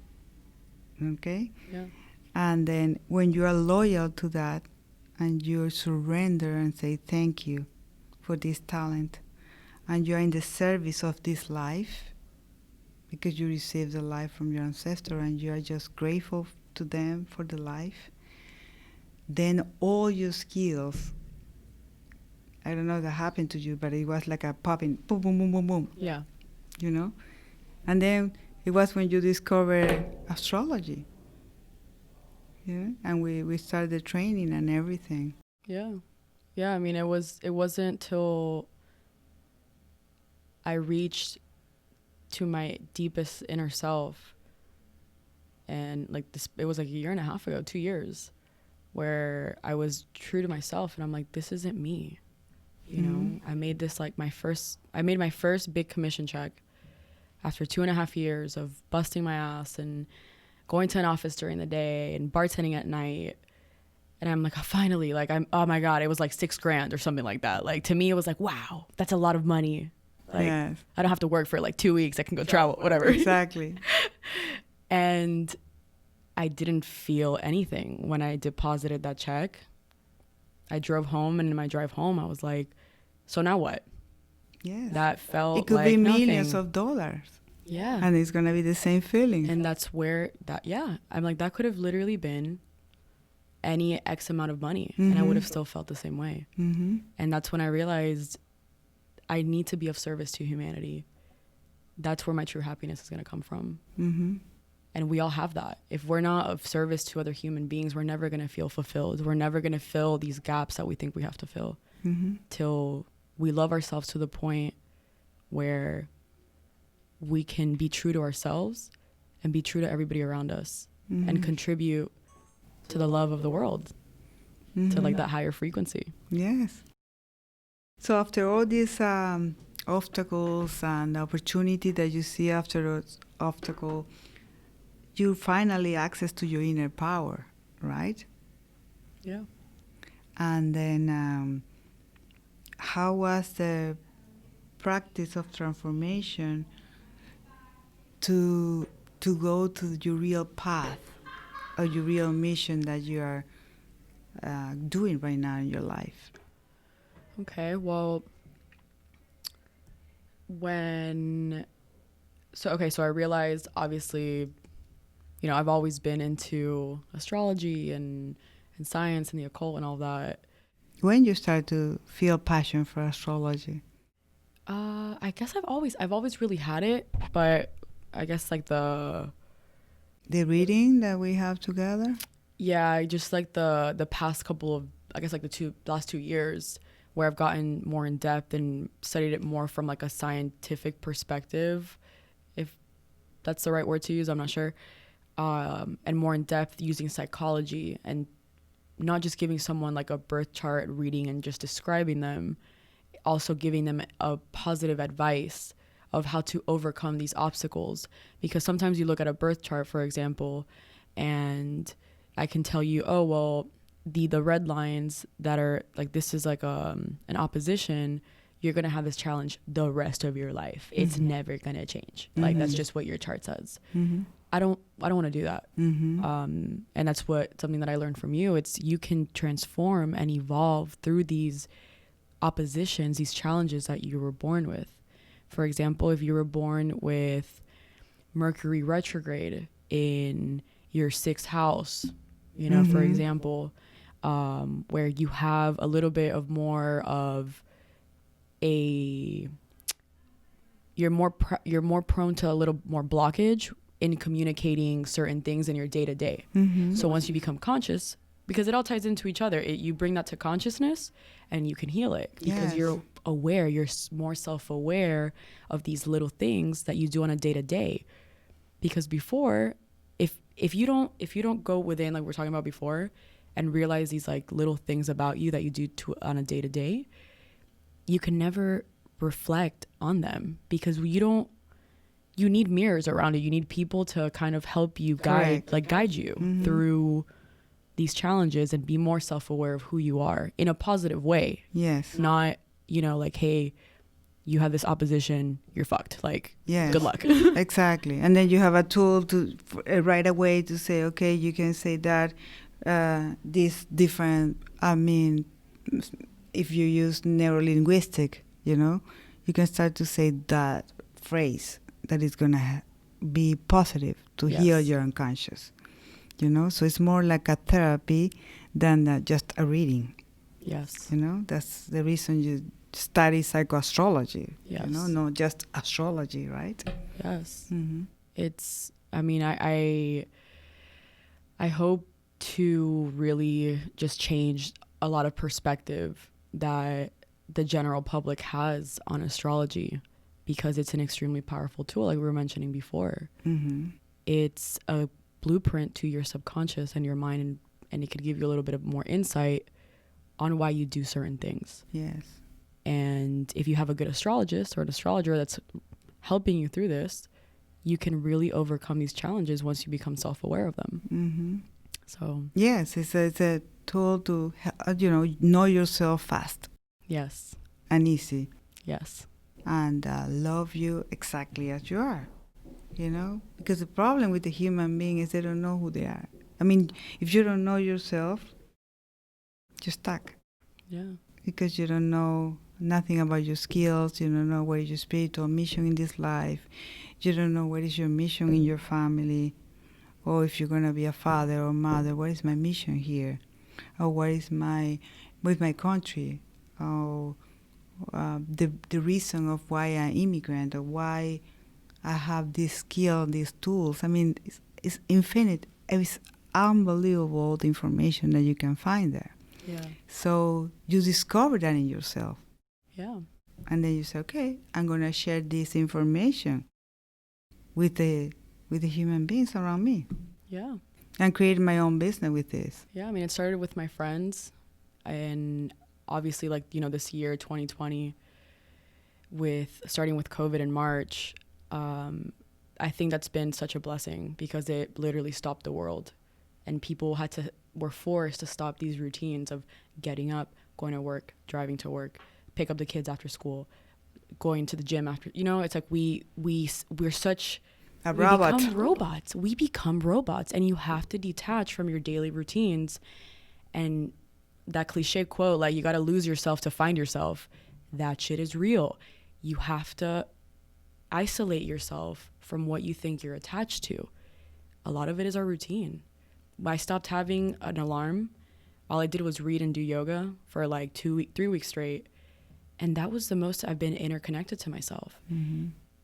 Speaker 2: Okay?
Speaker 1: Yeah.
Speaker 2: And then when you are loyal to that and you surrender and say thank you for this talent, and you're in the service of this life, because you received the life from your ancestor and you are just grateful to them for the life, then all your skills, I don't know if that happened to you, but it was like a popping, boom, boom, boom, boom, boom.
Speaker 1: Yeah.
Speaker 2: And then it was when you discovered astrology. Yeah, and we started the training and everything.
Speaker 1: Yeah. Yeah, I mean, it wasn't till I reached to my deepest inner self, and like this, it was like a year and a half ago, 2 years, where I was true to myself, and I'm like, this isn't me. You know, I made this like I made my first big commission check after 2.5 years of busting my ass and going to an office during the day and bartending at night. And I'm like, oh, finally, like oh my God, it was like $6,000 or something like that. Like to me, it was like, wow, that's a lot of money. Like
Speaker 2: Yes.
Speaker 1: I don't have to work for like 2 weeks. I can go travel, whatever.
Speaker 2: Exactly.
Speaker 1: And I didn't feel anything when I deposited that check. I drove home, and in my drive home, I was like, so now what?
Speaker 2: Yes.
Speaker 1: That felt
Speaker 2: it could
Speaker 1: like
Speaker 2: be millions
Speaker 1: nothing.
Speaker 2: of dollars.
Speaker 1: Yeah.
Speaker 2: And it's going to be the same feeling.
Speaker 1: And that's where I'm like, that could have literally been any X amount of money, and I would have still felt the same way. And that's when I realized I need to be of service to humanity. That's where my true happiness is going to come from. And we all have that. If we're not of service to other human beings, we're never going to feel fulfilled. We're never going to fill these gaps that we think we have to fill till we love ourselves to the point where we can be true to ourselves and be true to everybody around us and contribute to the love of the world, to like that higher frequency.
Speaker 2: Yes. So after all these obstacles and opportunity that you see after those obstacles, you finally access to your inner power, right?
Speaker 1: Yeah.
Speaker 2: And then how was the practice of transformation to go to your real path or your real mission that you are doing right now in your life?
Speaker 1: Okay, well, so I realized, obviously, you know, I've always been into astrology and science and the occult and all that.
Speaker 2: When you start to feel passion for astrology?
Speaker 1: I guess I've always really had it, but I guess like the
Speaker 2: reading that we have together?
Speaker 1: Yeah, just like the past couple of, I guess like the last 2 years, where I've gotten more in depth and studied it more from like a scientific perspective, if that's the right word to use, I'm not sure. And more in depth using psychology and not just giving someone like a birth chart reading and just describing them, also giving them a positive advice of how to overcome these obstacles. Because sometimes you look at a birth chart, for example, and I can tell you, oh, well, the red lines that are like, this is like an opposition, you're going to have this challenge the rest of your life. It's never going to change. Like, that's just what your chart says. I don't want to do that. And that's something that I learned from you. It's you can transform and evolve through these oppositions, these challenges that you were born with. For example, if you were born with Mercury retrograde in your 6th house, you know, for example, where you have a little bit of more of you're more prone to a little more blockage in communicating certain things in your day-to-day. So once you become conscious, because it all ties into each other, you bring that to consciousness and you can heal it because you're aware, you're more self-aware of these little things that you do on a day-to-day. Because before, if you don't go within, like we were talking about before, and realize these like little things about you that you do on a day-to-day, you can never reflect on them because you need mirrors around you. You need people to kind of help you guide you through these challenges and be more self-aware of who you are in a positive way.
Speaker 2: Yes.
Speaker 1: Not, you know, like, hey, you have this opposition, you're fucked. Like, good luck.
Speaker 2: Exactly. And then you have a tool to right away to say, okay, you can say that this different, I mean, if you use neurolinguistic, you know, you can start to say that phrase that is going to be positive to heal your unconscious, you know? So it's more like a therapy than just a reading.
Speaker 1: Yes.
Speaker 2: You know, that's the reason you study psychoastrology,
Speaker 1: yes.
Speaker 2: You know, not just astrology, right?
Speaker 1: Yes. It's, I mean, I hope to really just change a lot of perspective that the general public has on astrology, because it's an extremely powerful tool, like we were mentioning before. It's a blueprint to your subconscious and your mind, and it could give you a little bit of more insight on why you do certain things.
Speaker 2: Yes.
Speaker 1: And if you have a good astrologist or an astrologer that's helping you through this, you can really overcome these challenges once you become self-aware of them. So
Speaker 2: yes, it's a tool to know yourself fast.
Speaker 1: Yes.
Speaker 2: And easy.
Speaker 1: Yes.
Speaker 2: And love you exactly as you are. Because the problem with the human being is they don't know who they are. I mean, if you don't know yourself, you're stuck.
Speaker 1: Yeah.
Speaker 2: Because you don't know nothing about your skills. You don't know what is your spiritual mission in this life. You don't know what is your mission in your family. Or if you're going to be a father or mother, what is my mission here? Or what is with my country? Or the reason of why I'm immigrant, or why I have this skill, these tools. I mean, it's infinite. It's unbelievable the information that you can find there.
Speaker 1: Yeah.
Speaker 2: So you discover that in yourself.
Speaker 1: Yeah.
Speaker 2: And then you say, okay, I'm going to share this information with the human beings around me.
Speaker 1: Yeah.
Speaker 2: And create my own business with this.
Speaker 1: Yeah. I mean, it started with my friends, and obviously, like, this year, 2020, starting with COVID in March, I think that's been such a blessing, because it literally stopped the world, and people were forced to stop these routines of getting up, going to work, driving to work, pick up the kids after school, going to the gym after. It's like we're such
Speaker 2: a robot.
Speaker 1: We become robots, and you have to detach from your daily routines. And that cliche quote, like, you got to lose yourself to find yourself, that shit is real. You have to isolate yourself from what you think you're attached to. A lot of it is our routine. I stopped having an alarm. All I did was read and do yoga for like 3 weeks straight. And that was the most I've been interconnected to myself.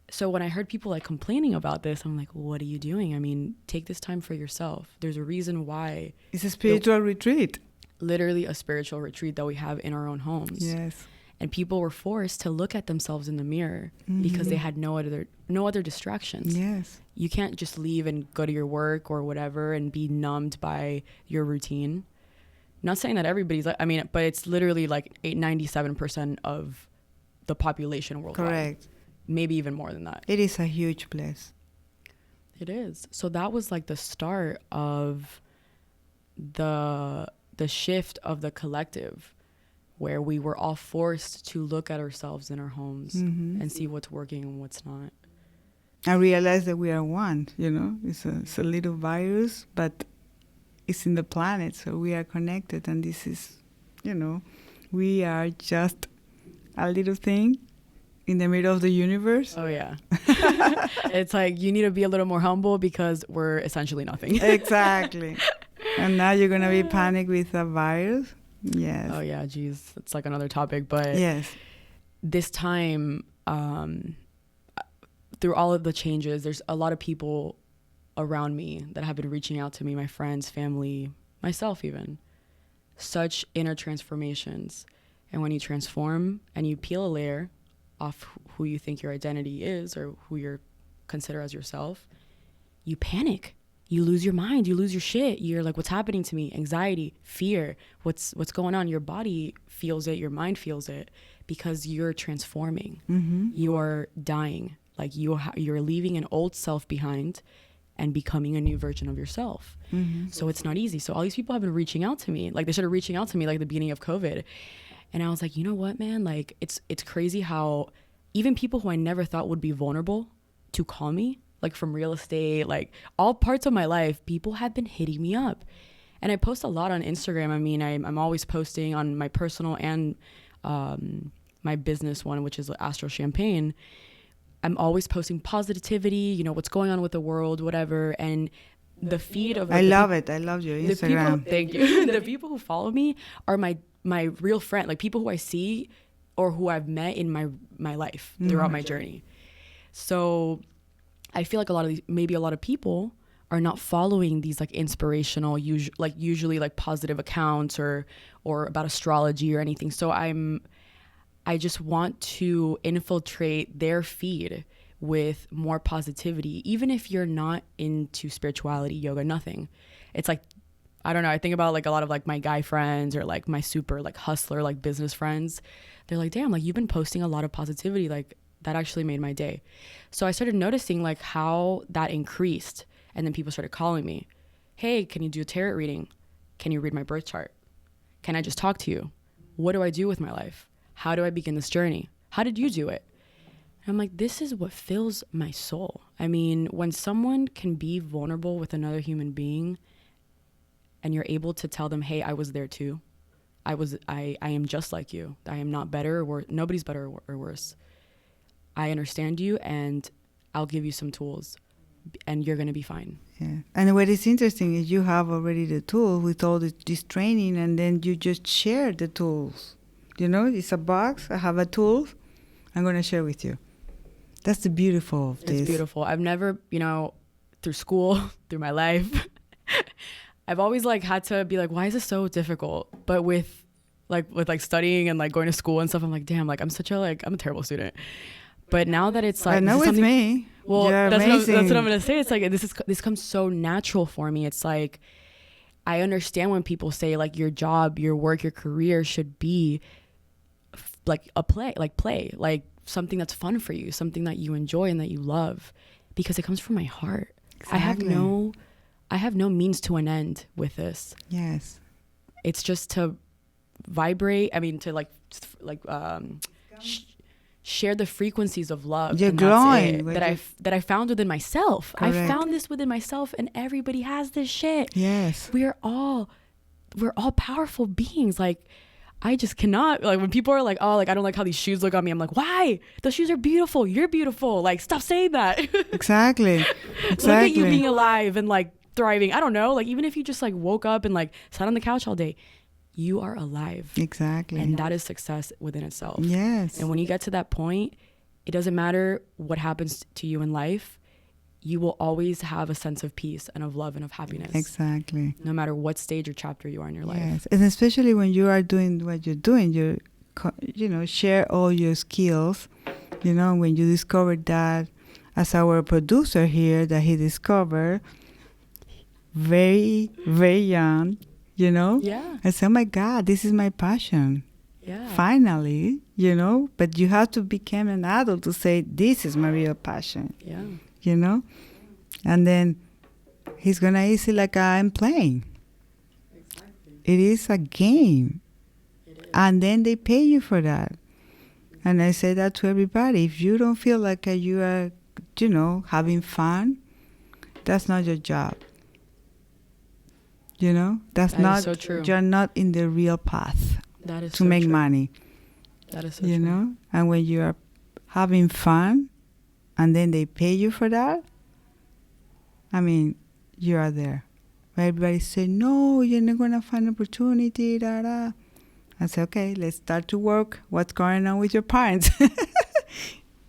Speaker 1: So when I heard people like complaining about this, I'm like, what are you doing? I mean, take this time for yourself. There's a reason why.
Speaker 2: It's a spiritual retreat.
Speaker 1: Literally a spiritual retreat that we have in our own homes.
Speaker 2: Yes.
Speaker 1: And people were forced to look at themselves in the mirror because they had no other distractions.
Speaker 2: Yes.
Speaker 1: You can't just leave and go to your work or whatever and be numbed by your routine. Not saying that everybody's like, but it's literally like 97% of the population worldwide.
Speaker 2: Correct.
Speaker 1: Maybe even more than that.
Speaker 2: It is a huge place.
Speaker 1: It is. So that was like the start of the shift of the collective, where we were all forced to look at ourselves in our homes and see what's working and what's not.
Speaker 2: I realized that we are one, It's a little virus, but it's in the planet, so we are connected. And this is, we are just a little thing in the middle of the universe.
Speaker 1: Oh, yeah. It's like, you need to be a little more humble, because we're essentially nothing.
Speaker 2: Exactly. And now you're going to be panicked with a virus? Yes.
Speaker 1: Oh, yeah, geez. It's like another topic. But
Speaker 2: yes,
Speaker 1: this time, through all of the changes, there's a lot of people around me that have been reaching out to me, my friends, family, myself even. Such inner transformations. And when you transform and you peel a layer off who you think your identity is, or who you're consider as yourself, you panic. You lose your mind, you lose your shit. You're like, what's happening to me? Anxiety, fear, what's going on? Your body feels it, your mind feels it, because you're transforming. You're dying. Like, you're leaving an old self behind and becoming a new version of yourself. So it's not easy. So all these people have been reaching out to me. Like, they started reaching out to me like the beginning of COVID. And I was like, you know what, man? Like, it's crazy how even people who I never thought would be vulnerable to call me, like from real estate, like all parts of my life, people have been hitting me up. And I post a lot on Instagram. I'm always posting on my personal and my business one, which is Astro Champagne. I'm always posting positivity, what's going on with the world, whatever. And the feed of...
Speaker 2: I love it. I love your Instagram.
Speaker 1: Thank you. The people who follow me are my real friend, like people who I see or who I've met in my life throughout my journey. So I feel like a lot of people are not following these like inspirational, usually like positive accounts or about astrology or anything. So I just want to infiltrate their feed with more positivity, even if you're not into spirituality, yoga, nothing. It's like, I don't know, I think about like a lot of like my guy friends or like my super like hustler, like business friends. They're like, damn, like you've been posting a lot of positivity. Like that actually made my day. So I started noticing like how that increased. And then people started calling me, hey, can you do a tarot reading? Can you read my birth chart? Can I just talk to you? What do I do with my life? How do I begin this journey? How did you do it? And I'm like, this is what fills my soul. I mean, when someone can be vulnerable with another human being and you're able to tell them, hey, I was there too. I am just like you. I am not better or worse. Nobody's better or worse. I understand you and I'll give you some tools and you're going to be fine.
Speaker 2: Yeah. And what is interesting is you have already the tool with all this training, and then you just share the tools. You know, it's a box. I have a tool. I'm going to share with you. That's the beautiful of this.
Speaker 1: It's beautiful. I've never, through school, through my life, I've always like had to be like, why is this so difficult? But with studying and like going to school and stuff, I'm like, damn, like I'm a terrible student. But now that it's like,
Speaker 2: I know it's me.
Speaker 1: Well,
Speaker 2: You're
Speaker 1: that's
Speaker 2: amazing.
Speaker 1: What I'm going to say. It's like, this comes so natural for me. It's like, I understand when people say like your job, your work, your career should be like a play, like something that's fun for you, something that you enjoy and that you love, because it comes from my heart. Exactly. I have no means to an end with this.
Speaker 2: Yes.
Speaker 1: It's just to vibrate. I mean, to share the frequencies of love.
Speaker 2: You're glowing.
Speaker 1: That I found within myself.
Speaker 2: Correct.
Speaker 1: I found this within myself, and everybody has this shit.
Speaker 2: Yes.
Speaker 1: We're all powerful beings. Like, I just cannot, like, when people are like, oh, like, I don't like how these shoes look on me. I'm like, why? Those shoes are beautiful. You're beautiful. Like, stop saying that.
Speaker 2: Exactly.
Speaker 1: Look at you being alive and like thriving. I don't know. Like, even if you just like woke up and like sat on the couch all day, you are alive.
Speaker 2: Exactly.
Speaker 1: And that is success within itself.
Speaker 2: Yes.
Speaker 1: And when you get to that point, it doesn't matter what happens to you in life. You will always have a sense of peace and of love and of happiness.
Speaker 2: Exactly.
Speaker 1: No matter what stage or chapter you are in your life.
Speaker 2: Yes. And especially when you are doing what you're doing, share all your skills. When you discover that, as our producer here, that he discovered very, very young,
Speaker 1: Yeah.
Speaker 2: I said, oh my God, this is my passion.
Speaker 1: Yeah.
Speaker 2: Finally, but you have to become an adult to say, this is my real passion.
Speaker 1: Yeah.
Speaker 2: And then he's going to easy like I'm playing.
Speaker 1: Exactly.
Speaker 2: It is a game.
Speaker 1: It is.
Speaker 2: And then they pay you for that. And I say that to everybody. If you don't feel like you are, having fun, that's not your job. That's
Speaker 1: that
Speaker 2: not
Speaker 1: is so true.
Speaker 2: You're not in the real path
Speaker 1: That is
Speaker 2: to
Speaker 1: so
Speaker 2: make
Speaker 1: true.
Speaker 2: money.
Speaker 1: That is so true.
Speaker 2: And when you are having fun and then they pay you for that, I mean, you are there. Everybody say, no, you're not going to find opportunity, da, da. I say, okay, let's start to work. What's going on with your parents?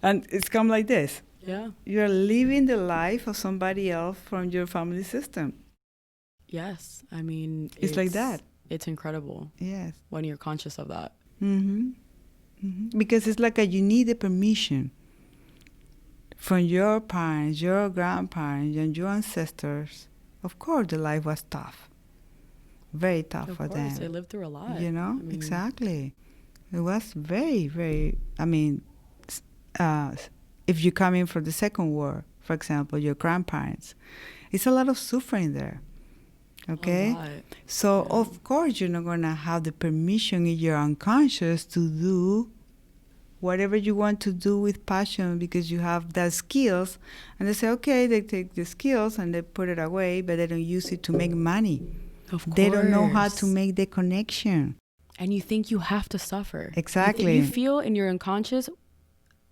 Speaker 2: And it's come like this.
Speaker 1: Yeah.
Speaker 2: You're living the life of somebody else from your family system.
Speaker 1: Yes. I mean,
Speaker 2: It's like that.
Speaker 1: It's incredible.
Speaker 2: Yes.
Speaker 1: When you're conscious of that.
Speaker 2: Mm-hmm. Mm-hmm. Because it's like you need the permission from your parents, your grandparents, and your ancestors. Of course, the life was tough. Very tough for them.
Speaker 1: Of course, they lived through a lot.
Speaker 2: Exactly. It was very, very, if you come in from the Second War, for example, your grandparents, it's a lot of suffering there. Okay?
Speaker 1: A lot.
Speaker 2: So, of course, you're not going to have the permission in your unconscious to do whatever you want to do with passion because you have that skills. And they say, okay, they take the skills and they put it away, but they don't use it to make money.
Speaker 1: Of course.
Speaker 2: They don't know how to make the connection.
Speaker 1: And you think you have to suffer.
Speaker 2: Exactly.
Speaker 1: You feel in your unconscious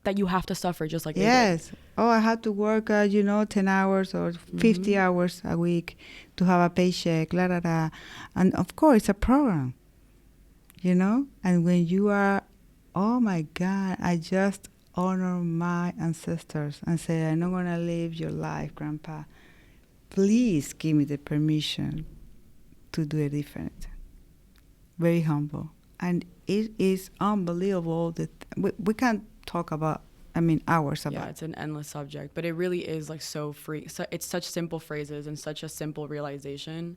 Speaker 1: that you have to suffer just like
Speaker 2: yes. Oh, I have to work, 10 hours or 50 hours a week to have a paycheck, la, la, la. And of course, it's a program, And when you are, oh my God, I just honor my ancestors and say, I'm not going to live your life, Grandpa. please give me the permission to do it different. Very humble. And it is unbelievable that we can't talk about, hours about.
Speaker 1: Yeah, it's an endless subject, but it really is like so free. So it's such simple phrases and such a simple realization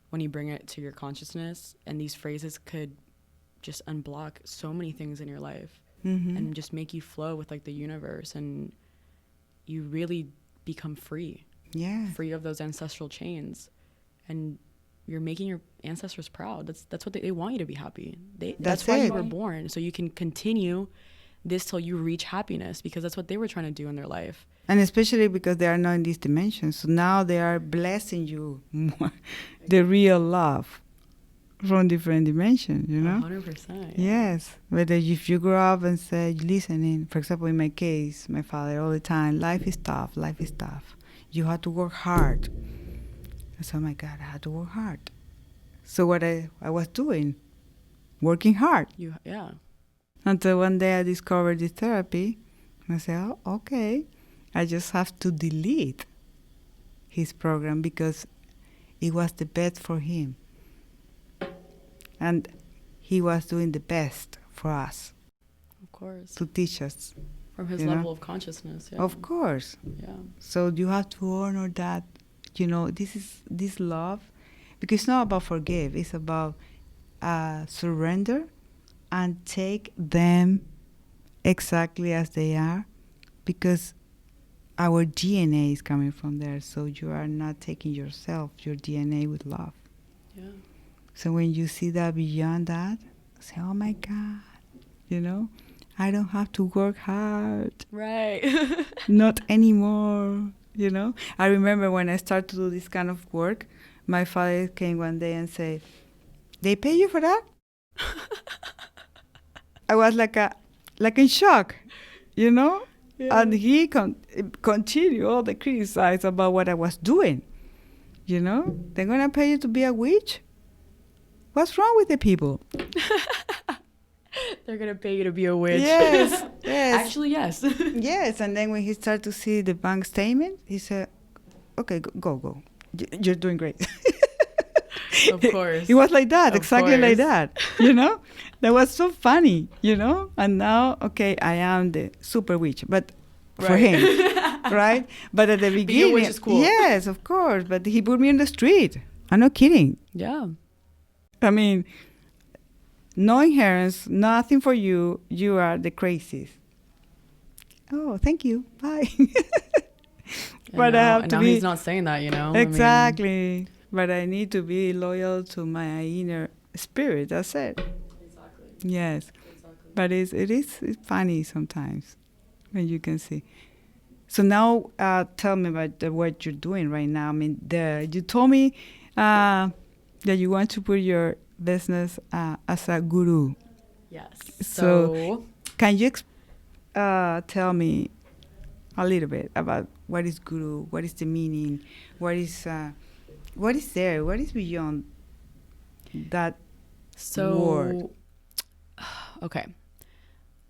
Speaker 1: when you bring it to your consciousness. And these phrases could just unblock so many things in your life and just make you flow with like the universe, and you really become free.
Speaker 2: Yeah.
Speaker 1: Free of those ancestral chains, and you're making your ancestors proud. That's what they want you to be happy. That's why you were born, so you can continue this till you reach happiness, because that's what they were trying to do in their life.
Speaker 2: And especially because they are not in these dimensions, so now they are blessing you more, the real love from different dimensions,
Speaker 1: 100%.
Speaker 2: Yes, but if you grow up and say, listening, for example, in my case, my father all the time, life is tough, you have to work hard. I said, oh my God, I had to work hard. So what I was doing, working hard.
Speaker 1: Yeah.
Speaker 2: Until one day I discovered this therapy. I said, oh, okay, I just have to delete his program because it was the best for him. And he was doing the best for us.
Speaker 1: Of course.
Speaker 2: To teach us.
Speaker 1: From his level of consciousness. Yeah.
Speaker 2: Of course.
Speaker 1: Yeah.
Speaker 2: So you have to honor that. This love, because it's not about forgive. It's about surrender and take them exactly as they are, because our DNA is coming from there. So you are not taking yourself, your DNA, with love.
Speaker 1: Yeah.
Speaker 2: So when you see that beyond that, say, oh my God, I don't have to work hard.
Speaker 1: Right.
Speaker 2: Not anymore, I remember when I started to do this kind of work, my father came one day and said, they pay you for that? I was like in shock, Yeah. And he continued all the criticize about what I was doing. They're going to pay you to be a witch? What's wrong with the people?
Speaker 1: They're going to pay you to be a witch.
Speaker 2: Yes, yes.
Speaker 1: Actually, yes.
Speaker 2: Yes, and then when he started to see the bank statement, he said, okay, go. You're doing great.
Speaker 1: Of course.
Speaker 2: It was like that,
Speaker 1: Of
Speaker 2: exactly
Speaker 1: course.
Speaker 2: like that, That was so funny, And now, okay, I am the super witch, but for him, right? But at the beginning,
Speaker 1: witch is cool.
Speaker 2: Yes, of course, but he put me in the street. I'm not kidding.
Speaker 1: Yeah.
Speaker 2: No inheritance, nothing for you. You are the craziest. Oh, thank you. Bye. But I have to be.
Speaker 1: He's not saying that,
Speaker 2: Exactly. But I need to be loyal to my inner spirit. That's it.
Speaker 1: Exactly.
Speaker 2: Yes.
Speaker 1: Exactly.
Speaker 2: But it's funny sometimes when you can see. So now tell me about what you're doing right now. You told me that you want to put your business as a guru.
Speaker 1: Yes.
Speaker 2: So can you tell me a little bit about what is guru? What is the meaning? What is there? What is beyond that word?
Speaker 1: Okay.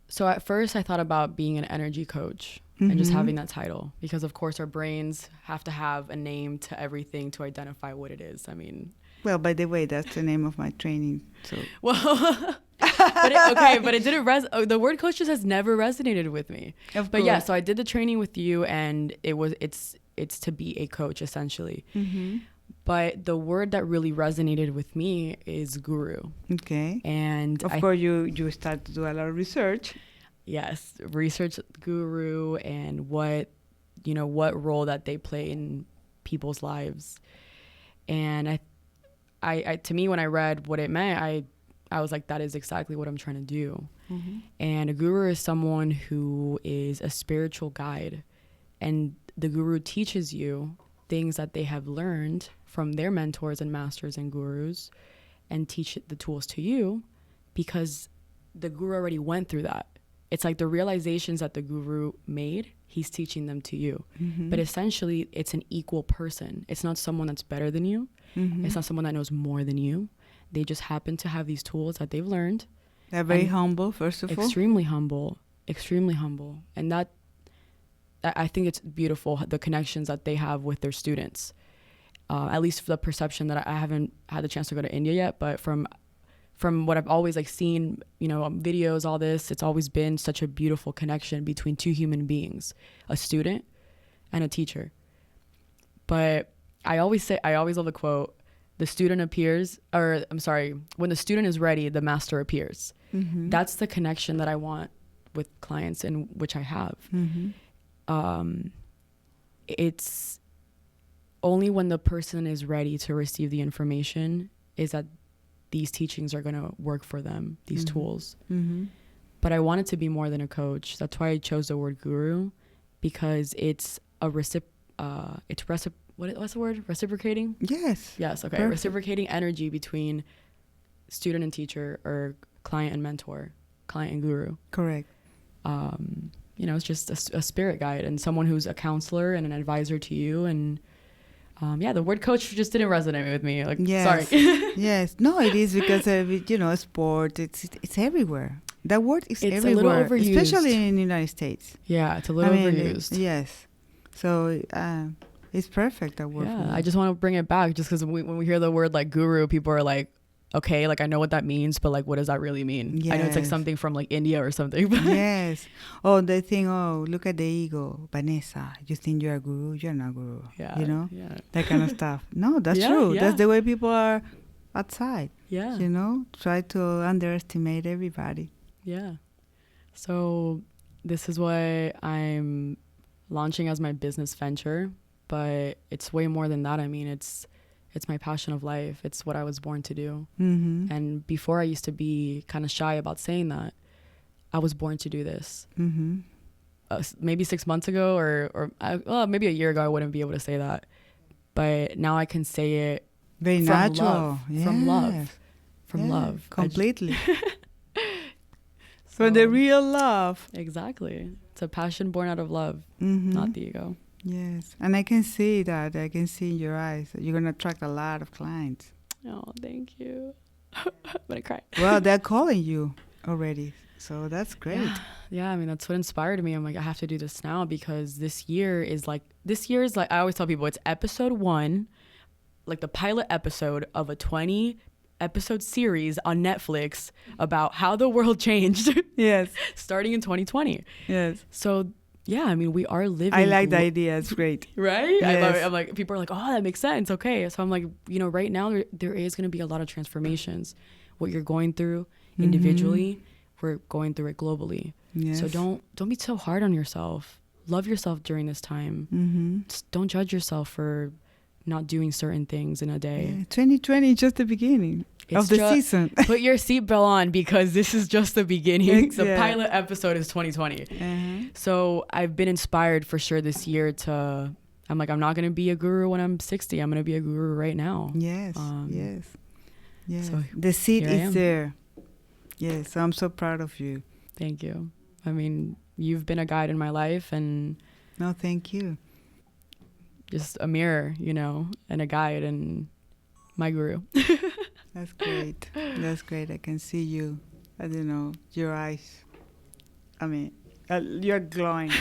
Speaker 1: So at first I thought about being an energy coach and just having that title, because of course our brains have to have a name to everything to identify what it is.
Speaker 2: Well, by the way, that's the name of my training. So
Speaker 1: well, but it didn't the word coach just has never resonated with me. But yeah, so I did the training with you, and it's to be a coach essentially. But the word that really resonated with me is guru.
Speaker 2: Okay.
Speaker 1: And
Speaker 2: of course you start to do a lot of research. Yes,
Speaker 1: research guru and what role that they play in people's lives. And I to me, when I read what it meant, I was like, that is exactly what I'm trying to do. And a guru is someone who is a spiritual guide, and the guru teaches you things that they have learned from their mentors and masters and gurus, and teach the tools to you because the guru already went through that. It's like the realizations that the guru made, he's teaching them to you. But essentially, it's an equal person. It's not someone that's better than you. It's not someone that knows more than you. They just happen to have these tools that they've learned.
Speaker 2: They're very humble, first of all.
Speaker 1: Extremely humble. And that I think it's beautiful, the connections that they have with their students. At least the perception that I haven't had the chance to go to India yet, but from what I've always like seen, videos, all this, it's always been such a beautiful connection between two human beings, a student and a teacher. But I always love the quote, when the student is ready, the master appears. Mm-hmm. That's the connection that I want with clients, and which I have. Mm-hmm. It's only when the person is ready to receive the information is that these teachings are going to work for them, these mm-hmm. tools. Mm-hmm. But I want it to be more than a coach. That's why I chose the word guru, because it's what's the word? Reciprocating?
Speaker 2: Yes.
Speaker 1: Yes. Okay. Perfect. Reciprocating energy between student and teacher, or client and mentor, client and guru.
Speaker 2: Correct.
Speaker 1: It's just a spirit guide and someone who's a counselor and an advisor to you. And the word coach just didn't resonate with me. Like, yes. Sorry.
Speaker 2: Yes. No, it is because of, sport. It's everywhere. That word is everywhere,
Speaker 1: a little overused,
Speaker 2: especially in the United States.
Speaker 1: Yeah, it's a little overused.
Speaker 2: Yes. So it's perfect. That word.
Speaker 1: Yeah, I just want to bring it back, just because when we hear the word like guru, people are like, okay, like I know what that means, but like, what does that really mean? Yes. I know it's like something from like India or something.
Speaker 2: Yes. Oh, they think, look at the ego. Vanessa, you think you're a guru? You're not a guru. Yeah. Yeah. That kind of stuff. No, that's true. Yeah. That's the way people are outside. Yeah. Try to underestimate everybody.
Speaker 1: Yeah. So this is what I'm launching as my business venture, but it's way more than that. I mean, it's my passion of life. It's what I was born to do. Mm-hmm. And before, I used to be kind of shy about saying that. I was born to do this. Mm-hmm. Maybe 6 months ago or maybe a year ago, I wouldn't be able to say that. But now I can say it
Speaker 2: very natural.
Speaker 1: Love, yes. From love.
Speaker 2: Completely. For the real love.
Speaker 1: Exactly. It's a passion born out of love, mm-hmm. not the ego.
Speaker 2: Yes. And I can see that. I can see in your eyes that you're going to attract a lot of clients.
Speaker 1: Oh, thank you. I'm going to cry.
Speaker 2: Well, they're calling you already. So that's great.
Speaker 1: Yeah, I mean, that's what inspired me. I'm like, I have to do this now, because this year is like, I always tell people, it's episode 1, like the pilot episode of a 20 episode series on Netflix about how the world changed.
Speaker 2: Yes.
Speaker 1: Starting in 2020. Yes. So yeah, I mean, we are living.
Speaker 2: I like the idea. It's great.
Speaker 1: Right? Yes. I love it. I'm like, people are like, oh, that makes sense. Okay. So I'm like, right now there is going to be a lot of transformations. What you're going through individually, mm-hmm. we're going through it globally. Yes. So don't be so hard on yourself. Love yourself during this time. Mm-hmm. Just don't judge yourself for not doing certain things in a day.
Speaker 2: Yeah. 2020 is just the beginning of the season.
Speaker 1: Put your seatbelt on, because this is just the beginning. The pilot episode is 2020. Uh-huh. So I've been inspired for sure this year I'm like, I'm not going to be a guru when I'm 60. I'm going to be a guru right now.
Speaker 2: Yes. Yes. So the seed is there. Yes. So I'm so proud of you.
Speaker 1: Thank you. I mean, you've been a guide in my life, and
Speaker 2: no, thank you.
Speaker 1: Just a mirror, and a guide, and my guru.
Speaker 2: That's great. That's great. I can see you. I don't know, your eyes. I mean, you're glowing.